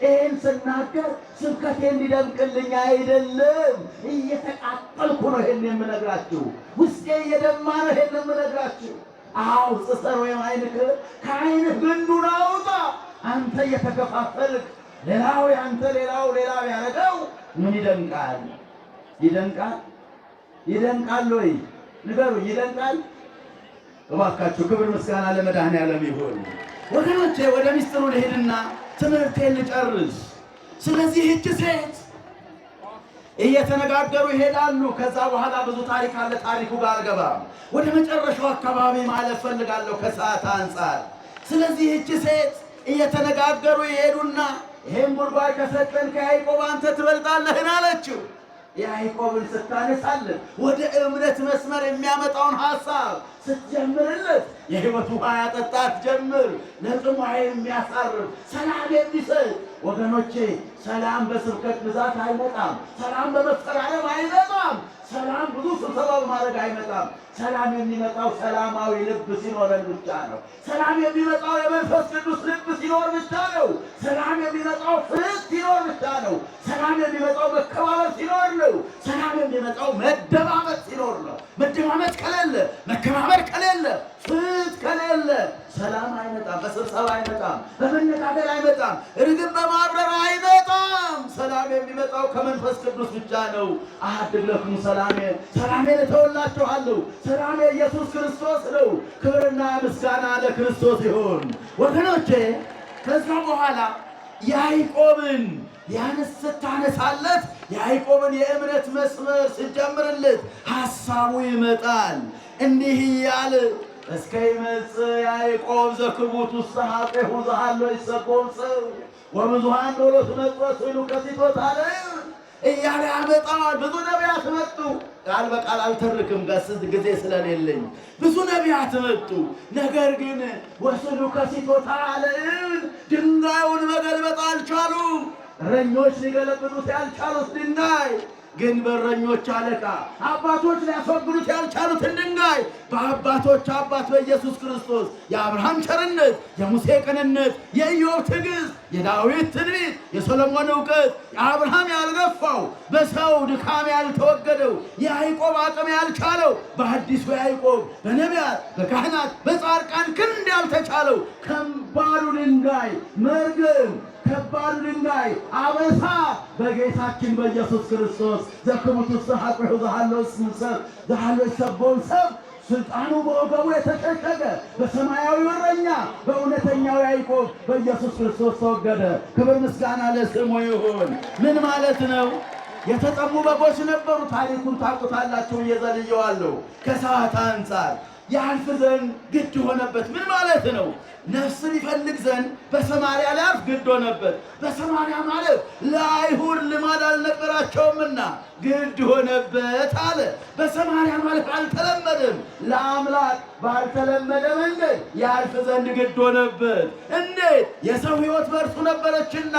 ይሄን ስናገር ስብከቴ እንዲደምቅልኝ አይደለም። እየተቃጠልኩ ነው ይሄን የምነግራችሁ። ውስጤ እየደማ ነው ይሄን የምነግራችሁ። አው ጽሰር ወይም አይንክ ከዓይንህ ግንዱን አውጣ። አንተ እየተከፋፈልክ ሌላው ያንተ ሌላው ያደረገው ምን ይደንቃል? ይደንቃል? ይደንቃል ወይ ንገሩ። ይደንቃል? እባካችሁ ክብር ምስጋና ለመድኃኔዓለም ይሁን። ወገኖቼ ወደ ሚስጥሩ ልሄድና ትምህርቴን ልጨርስ። ስለዚህ እቺ ሴት እየተነጋገሩ ይሄዳሉ። ከዛ በኋላ ብዙ ታሪክ አለ። ታሪኩ ጋር አልገባም። ወደ መጨረሻው አካባቢ ማለት ፈልጋለሁ ከሰዓት አንጻር። ስለዚህ እቺ ሴት እየተነጋገሩ ይሄዱና ይሄን ጉድጓድ ከሰጠን ከያዕቆብ አንተ ትበልጣለህን አለችው። ያዕቆብን ስታነሳለን ወደ እምነት መስመር የሚያመጣውን ሐሳብ ስትጀምርለት የሕይወት ውሃ ያጠጣት ጀምር። ለጥሟ የሚያሳርፍ ሰላም የሚሰጥ ወገኖቼ፣ ሰላም በስብከት ብዛት አይመጣም። ሰላም በመፈራረም አይመጣም። አይመጣም። ሰላም ብዙ ስብሰባ በማድረግ አይመጣም። ሰላም የሚመጣው ሰላማዊ ልብ ሲኖረን ብቻ ነው። ሰላም የሚመጣው የመንፈስ ቅዱስ ልብ ሲኖር ብቻ ነው። ሰላም የሚመጣው ፍቅር ሲኖር ብቻ ነው። ሰላም የሚመጣው መከባበር ሲኖር ነው። ሰላም የሚመጣው መደማመጥ ሲኖር ነው። መደማመጥ ከሌለ፣ መከባበር ከሌለ፣ ፍቅር ከሌለ ሰላም አይመጣም። በስብሰባ አይመጣም። በመነጋገር አይመጣም። ርግብ በማብረር አይመጣም። ሰላም የሚመጣው ከመንፈስ ቅዱስ ብቻ ነው። አሐድግ ለክሙ ሰላሜ፣ ሰላሜን እተውላችኋለሁ። ሰላም የኢየሱስ ክርስቶስ ነው። ክብርና ምስጋና ለክርስቶስ ይሁን። ወገኖቼ ከዛ በኋላ ያዕቆብን ስታነሳለት ያዕቆብን የእምነት መስመር ስጀምርለት ሐሳቡ ይመጣል እንዲህ እያለ እስከ ይመጽእ ያዕቆብ ዘክቡት ውስተ ኀቤሁ ዘሃሎ ይሰጎም ሰው ወብዙኃን ዶሎት መጽወት ሲሉ ከሲቶት አለ እያለ ያመጣዋል። ብዙ ነቢያት መጡ። ቃል በቃል አልተርክም ጊዜ ስለሌለኝ። ብዙ ነቢያት መጡ። ነገር ግን ወስሉ ከሲቶት አለ ድንጋዩን መገልበጥ አልቻሉም። እረኞች ሊገለብጡት ያልቻሉት ድንጋይ ግን በእረኞች አለቃ አባቶች ሊያስወግዱት ያልቻሉትን ድንጋይ በአባቶች አባት በኢየሱስ ክርስቶስ የአብርሃም ቸርነት፣ የሙሴ ቅንነት፣ የኢዮብ ትዕግሥት፣ የዳዊት ትንቢት፣ የሰሎሞን ዕውቀት፣ የአብርሃም ያልገፋው በሰው ድካም ያልተወገደው የያዕቆብ አቅም ያልቻለው በአዲሱ ያዕቆብ በነቢያት በካህናት በጻድቃን ክንድ ያልተቻለው ከባዱ ድንጋይ መርገም ከባድ ድንጋይ አበሳ በጌታችን በኢየሱስ ክርስቶስ ዘክቡት ውስተ ኀቤሁ ዘሃሎ ይሰጎም ሰው ስልጣኑ በወገቡ የተሸሸገ በሰማያዊ እረኛ በእውነተኛው ያዕቆብ በኢየሱስ ክርስቶስ ተወገደ። ክብር ምስጋና ለስሙ ይሁን። ምን ማለት ነው? የተጠሙ በጎች ነበሩ። ታሪኩን ታውቁታላችሁ። እየዘልየዋለሁ ከሰዓት አንጻር ያልፍ ዘንድ ግድ ሆነበት። ምን ማለት ነው? ነፍስን ይፈልግ ዘንድ በሰማርያ ሊያልፍ ግድ ሆነበት። በሰማርያ ማለት ለአይሁድ ልማድ አልነበራቸውምና ግድ ሆነበት አለ። በሰማርያ ማለት አልተለመደም። ለአምላክ ባልተለመደ መንገድ ያልፍ ዘንድ ግድ ሆነበት። እንዴት? የሰው ሕይወት በእርሱ ነበረችና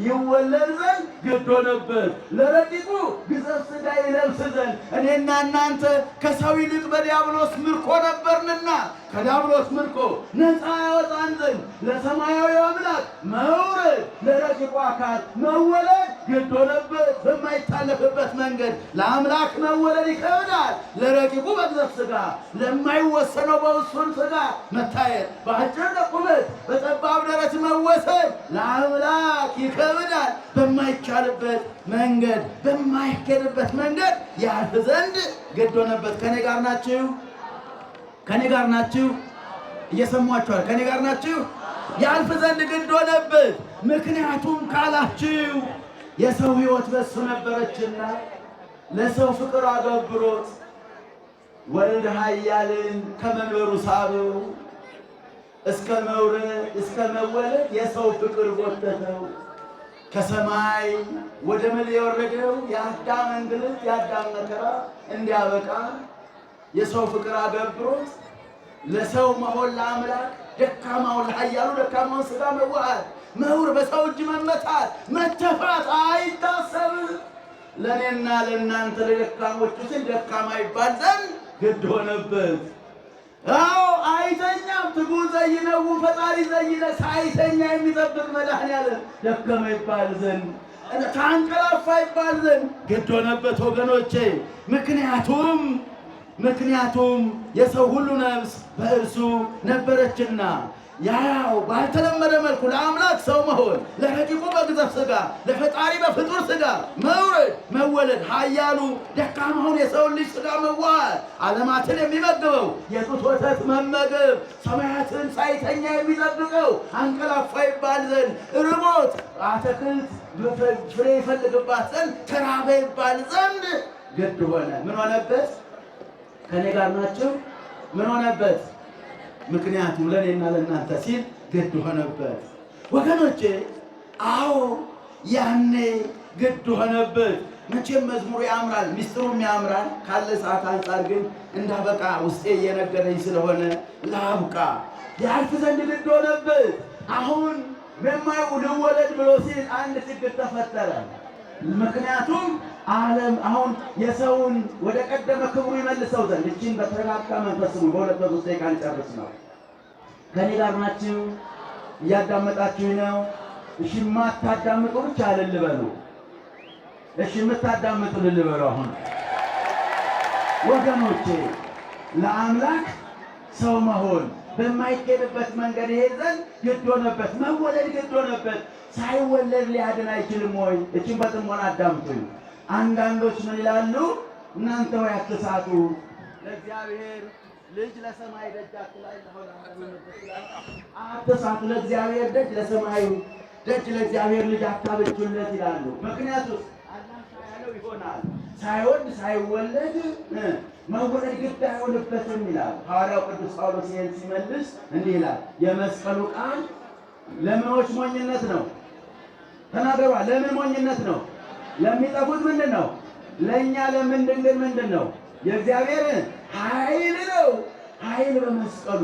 ይወለድ ዘንድ ግድ ሆነበት። ለረቂቁ ግዘፍ ሥጋ ይለብስ ዘንድ እኔና እናንተ ከሰው ይልቅ በዲያብሎስ ምርኮ ነበርንና ከዲያብሎስ ምርኮ ነፃ ያወጣን ዘንድ ለሰማያዊ አምላክ መውረድ ለረቂቁ አካል መወለድ ግድ ሆነበት። በማይታለፍበት መንገድ ለአምላክ መወለድ ይከብዳል። ለረቂቁ በግዘፍ ሥጋ ለማይወሰነው በውሱን ሥጋ መታየት፣ በአጭር ቁመት በጠባብ ደረት መወሰን ለአምላክ ይከብዳል። በማይቻልበት መንገድ በማይሄድበት መንገድ ያልፍ ዘንድ ግድ ሆነበት። ከኔ ጋር ናችሁ? ከኔ ጋር ናችሁ? እየሰሟችኋል? ከኔ ጋር ናችሁ? ያልፍ ዘንድ ግድ ሆነበት። ምክንያቱም ካላችሁ የሰው ሕይወት በሱ ነበረችና ለሰው ፍቅር አገብሮት ወልድ ኃያልን ከመንበሩ ሳበው እስከ መውረድ እስከ መወለድ የሰው ፍቅር ጎተተው። ከሰማይ ወደ ምድር የወረደው የአዳም እንግልት የአዳም መከራ እንዲያበቃ የሰው ፍቅር አገብሮት ለሰው መሆን ለአምላክ ደካማውን ለኃያሉ ደካማውን ሥጋ መዋሃድ መውር በሰው እጅ መመታት መተፋት አይታሰብም። ለእኔና ለእናንተ ለደካሞቹ ሲል ደካማ ይባል ዘንድ ግድ ሆነበት። አዎ አይተኛም። ትጉህ ዘይነው ፈጣሪ ዘይነ ሳይተኛ የሚጠብቅ መድኃኒዓለም ደከመ ይባል ዘንድ ታንቀላፋ ይባል ዘንድ ግድ ሆነበት ወገኖቼ። ምክንያቱም የሰው ሁሉ ነፍስ በእርሱ ነበረችና ያው ባልተለመደ መልኩ ለአምላክ ሰው መሆን፣ ለረቂቁ በግዘፍ ሥጋ ለፈጣሪ በፍጡር ሥጋ መውረድ መወለድ፣ ኃያሉ ደካማውን የሰው ልጅ ሥጋ መዋሃድ፣ ዓለማትን የሚመግበው የጡት ወተት መመገብ፣ ሰማያትን ሳይተኛ የሚጠብቀው አንቀላፋ ይባል ዘንድ ርቦት አትክልት ፍሬ ይፈልግባት ዘንድ ተራበ ይባል ዘንድ ግድ ሆነ። ምን ሆነበት? ከኔ ጋር ናቸው? ምን ሆነበት? ምክንያቱም ለእኔና ለእናንተ ሲል ግድ ሆነበት ወገኖቼ። አዎ ያኔ ግድ ሆነበት። መቼም መዝሙሩ ያምራል፣ ሚስጥሩም ያምራል። ካለ ሰዓት አንጻር ግን እንዳበቃ ውስጤ እየነገረኝ ስለሆነ ላብቃ። ያልፍ ዘንድ ግድ ሆነበት። አሁን በማይው ልወለድ ብሎ ሲል አንድ ችግር ተፈጠረ። ምክንያቱም ዓለም አሁን የሰውን ወደ ቀደመ ክብሩ ይመልሰው ዘንድ እቺን በተረጋጋ መንፈስ በሁለት በሶስት ደቂቃ ሊጨርስ ነው። ከኔ ጋር ናችሁ? እያዳመጣችሁ ነው? እሺ የማታዳምጡ ብቻ እልል በሉ። እሺ የምታዳምጡ እልል በሉ። አሁን ወገኖቼ ለአምላክ ሰው መሆን በማይኬድበት መንገድ ይሄድ ዘንድ ግድ ሆነበት። መወለድ ግድ ሆነበት። ሳይወለድ ሊያድን አይችልም ወይ? እቺን በጥሞና አዳምጡኝ። አንዳንዶች ምን ይላሉ? እናንተ ወይ አትሳቱ፣ ለእግዚአብሔር ልጅ ለሰማይ ደጅ አትሳቱ፣ ለእግዚአብሔር ደጅ ለሰማዩ ደጅ ለእግዚአብሔር ልጅ አታበጁለት ይላሉ። ምክንያቱም አላህ ያለው ይሆናል። ሳይወድ ሳይወለድ መወለድ ግድ አይሆንበትም ይላል ሐዋርያው ቅዱስ ጳውሎስ። ይህን ሲመልስ እንዲህ ይላል፣ የመስቀሉ ቃል ለምኖች ሞኝነት ነው። ተናገሯ። ለምን ሞኝነት ነው? ለሚጠፉት ምንድን ነው? ለእኛ ለምንድን ግን ምንድን ነው? የእግዚአብሔር ኃይል ነው። ኃይል በመስቀሉ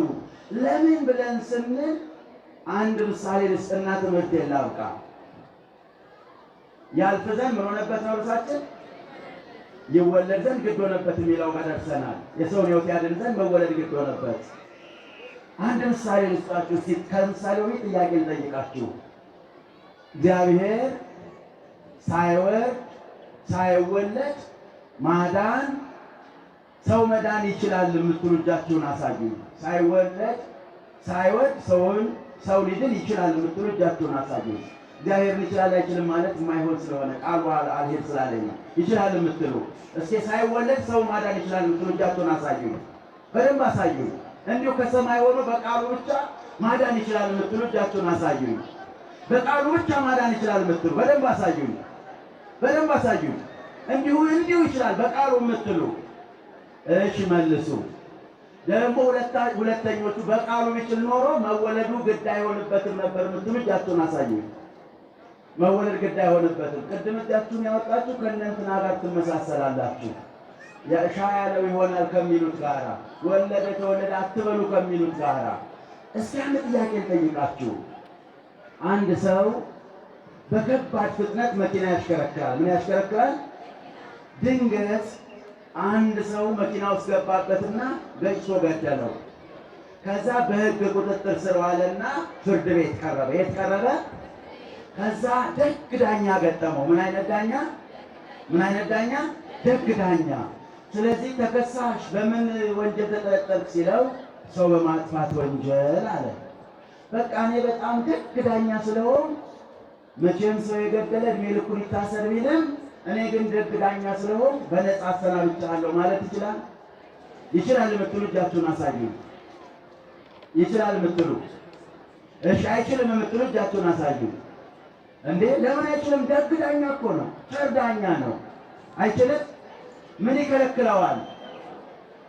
ለምን ብለን ስንል አንድ ምሳሌ ልስጥና ትምህርት የላብቃ። ያልፍ ዘንድ ምን ሆነበት ነው? እርሳችን ይወለድ ዘንድ ግድ ሆነበት የሚለው ጋር ደርሰናል። የሰውን ሕይወት ያድን ዘንድ መወለድ ግድ ሆነበት። አንድ ምሳሌ ልስጣችሁ። እስኪ ከምሳሌው ጥያቄ ልጠይቃችሁ። እግዚአብሔር ሳይወድ ሳይወለድ ማዳን ሰው መዳን ይችላል የምትሉ እጃችሁን አሳዩ። ሳይወለድ ሳይወድ ሰው ሊድን ይችላል የምትሉ እጃችሁን አሳዩ። እግዚአብሔርን ይችላል አይችልም ማለት የማይሆን ስለሆነ ቃሉ አልሄድ ስላለኝ ይችላል የምትሉ እስኪ ሳይወለድ ሰው ማዳን ይችላል የምትሉ እጃችሁን አሳዩ። በደንብ አሳዩ። እንዲሁ ከሰማይ ሆኖ በቃሉ ብቻ ማዳን ይችላል የምትሉ እጃችሁን አሳዩ። በቃሉ ብቻ ማዳን ይችላል የምትሉ በደንብ አሳዩ። በደንብ አሳዩ። እንዲሁ ይችላል በቃሉ የምትሉ እሺ መልሱ። ደግሞ ሁለተኞቹ በቃሉ ቢችል ኖሮ መወለዱ ግድ አይሆንበትም ነበር የምትሉ እጃችሁን አሳዩ። መወለድ ግድ አይሆንበትም። ቅድም እጃችሁን ያወጣችሁ ከእነንትና ጋር ትመሳሰላላችሁ። ያሻ ያለው ይሆናል ከሚሉት ጋራ ወለደ ተወለደ አትበሉ ከሚሉት ጋራ። እስኪ አንድ ጥያቄ ልጠይቃችሁ። አንድ ሰው በከባድ ፍጥነት መኪና ያሽከረክራል። ምን ያሽከረክራል? ድንገት አንድ ሰው መኪና ውስጥ ገባበትና ገጭቶ ገደለው። ከዛ በሕግ ቁጥጥር ስር ዋለና ፍርድ ቤት ቀረበ። የት ቀረበ? ከዛ ደግ ዳኛ ገጠመው። ምን አይነት ዳኛ? ምን አይነት ዳኛ? ደግ ዳኛ። ስለዚህ ተከሳሽ በምን ወንጀል ተጠረጠርክ ሲለው ሰው በማጥፋት ወንጀል አለ። በቃ እኔ በጣም ደግ ዳኛ ስለሆን መቼም ሰው የገደለ እድሜ ልኩን ይታሰር ቢልም እኔ ግን ደግ ዳኛ ስለሆን በነጻ አሰናብቻለሁ ማለት ይችላል? ይችላል የምትሉ እጃችሁን አሳዩ። ይችላል የምትሉ እሺ፣ አይችልም የምትሉ እጃችሁን አሳዩ። እንዴ ለምን አይችልም? ደግ ዳኛ እኮ ነው፣ ቸር ዳኛ ነው። አይችልም? ምን ይከለክለዋል?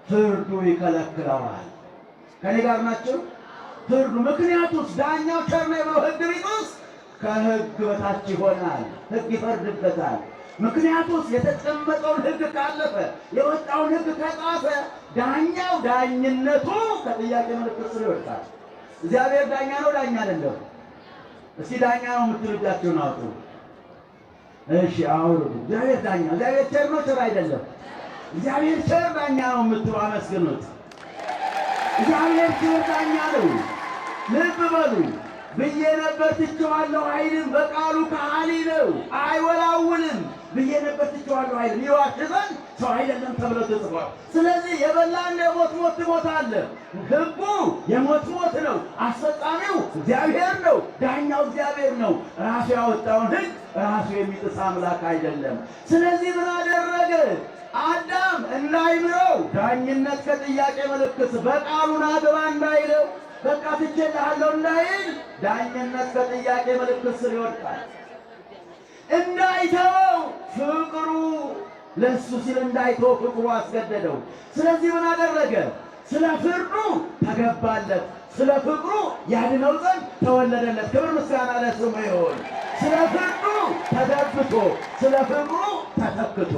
ፍርዱ ይከለክለዋል። ከኔ ጋር ናቸው? ፍርዱ። ምክንያቱስ ዳኛው ቸር ነው ብሎ ሕግ ቢጥስ ከሕግ በታች ይሆናል፣ ሕግ ይፈርድበታል። ምክንያቱስ የተቀመጠውን ሕግ ካለፈ የወጣውን ሕግ ከጣፈ ዳኛው ዳኝነቱ ከጥያቄ ምልክት ስር ይወድቃል። እግዚአብሔር ዳኛ ነው ዳኛ አይደለም? እስኪ ዳኛ ነው የምትሉ እጃችሁን አውጡ። እሺ አውሩ። እግዚአብሔር ዳኛ፣ እግዚአብሔር ቸር ነው ቸር አይደለም? እግዚአብሔር ቸር ዳኛ ነው የምትሉ አመስግኑት። እግዚአብሔር ቸር ዳኛ ነው። ልብ በሉ ብዬ ነበር ትቼዋለሁ አይልም። በቃሉ ከሃሊ ነው፣ አይወላውልም። ብዬ ነበር ትቼዋለሁ አይልም። ይዋሽ ዘንድ ሰው አይደለም ተብሎ ተጽፏል። ስለዚህ የበላን የሞት ሞት ትሞታለህ። ሕጉ የሞት ሞት ነው። አስፈጻሚው እግዚአብሔር ነው። ዳኛው እግዚአብሔር ነው። ራሱ ያወጣውን ሕግ ራሱ የሚጥስ አምላክ አይደለም። ስለዚህ ምን አደረገ? አዳም እንዳይምረው ዳኝነት ከጥያቄ ምልክት በቃሉን አግባ እንዳይለው በቃ ትቼልሃለሁ እንዳይል ዳኝነት ከጥያቄ ምልክት ስር ይወድቃል። እንዳይተወው ፍቅሩ ለሱ ሲል እንዳይተወው ፍቅሩ አስገደደው። ስለዚህ ምን አደረገ? ስለ ፍርዱ ተገባለት፣ ስለ ፍቅሩ ያድነው ዘንድ ተወለደለት። ክብር ምስጋና ለስሙ ይሁን። ስለ ፍርዱ ተደብቶ፣ ስለ ፍቅሩ ተተክቶ፣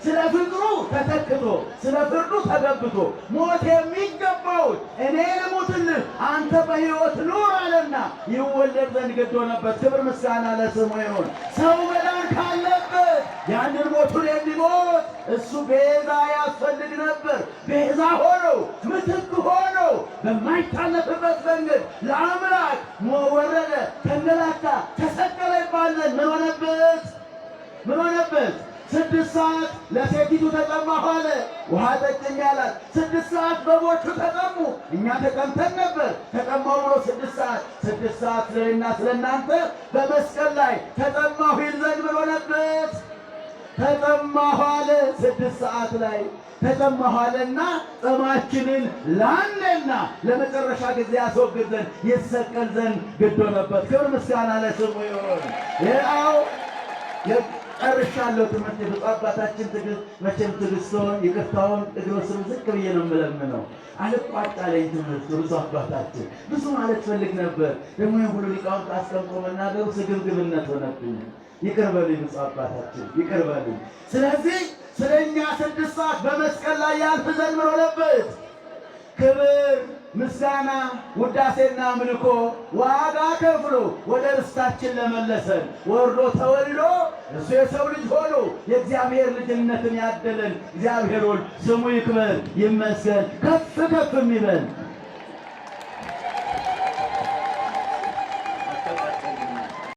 ስለ ፍቅሩ ተተክቶ ስለ ፍርዱ ተገብቶ ሞት የሚገባውን እኔ ልሙትልህ አንተ በሕይወት ኑር አለና ይወለድ ዘንድ ግድ ሆነበት። ክብር ምስጋና ለስሙ ይሁን። ሰው መዳን ካለበት ያንን ሞቱን የሚሞት እሱ ቤዛ ያስፈልግ ነበር። ቤዛ ሆኖ ምትክ ሆኖ በማይታለፍበት መንገድ ለአምላክ ወረደ፣ ተንገላታ፣ ተሰቀለ ይባላል። ምን ሆነበት? ምን ሆነበት? 6 ሰዓት ለሴቲቱ ተጠማሁ አለ፣ ውሃ ጠጭኝ አላት። 6 ሰዓት በጎቹ ተጠሙ፣ እኛ ተጠምተን ነበር። ተጠማሁ ብሎ 6 ሰዓት ስለእኔና ስለእናንተ በመስቀል ላይ ተጠማሁ ይል ዘንድ ምን ሆነበት? ተጠማሁ አለ። 6 ሰዓት ላይ ተጠማሁ አለና ጥማችንን ለአንዴና ለመጨረሻ ጊዜ ያስወግድ ዘንድ ይሰቀል ዘንድ ግድ ሆነበት። ክብር ምስጋና ለስሙ ይሁን። ያው ጨርሻለሁ ትምህርት ብፁዕ አባታችን መቼም ትዕግሥቶን ይቅርታውን እግሮ ስር ዝቅ ብዬ ነው የምለምነው። አልቋጣለኝ ትምህርት ብፁዕ አባታችን ብዙ ማለት ፈልግ ነበር። ደግሞ የሁሉ ሊቃውንት አስቀምጦ መናገሩ ስግብግብነት ሆነብኝ። ይቅር በሉኝ ብፁዕ አባታችን ይቅር በሉኝ። ስለዚህ ስለ እኛ 6 ሰዓት በመስቀል ላይ ያልፍ ዘንድ ምን ሆነበት? ክብር ምስጋና ውዳሴና ምልኮ ዋጋ ከፍሎ ወደ ርስታችን ለመለሰን ወርዶ ተወልዶ እሱ የሰው ልጅ ሆኖ የእግዚአብሔር ልጅነትን ያደለን እግዚአብሔር ወልድ ስሙ ይክበር ይመስገን፣ ከፍ ከፍ የሚበል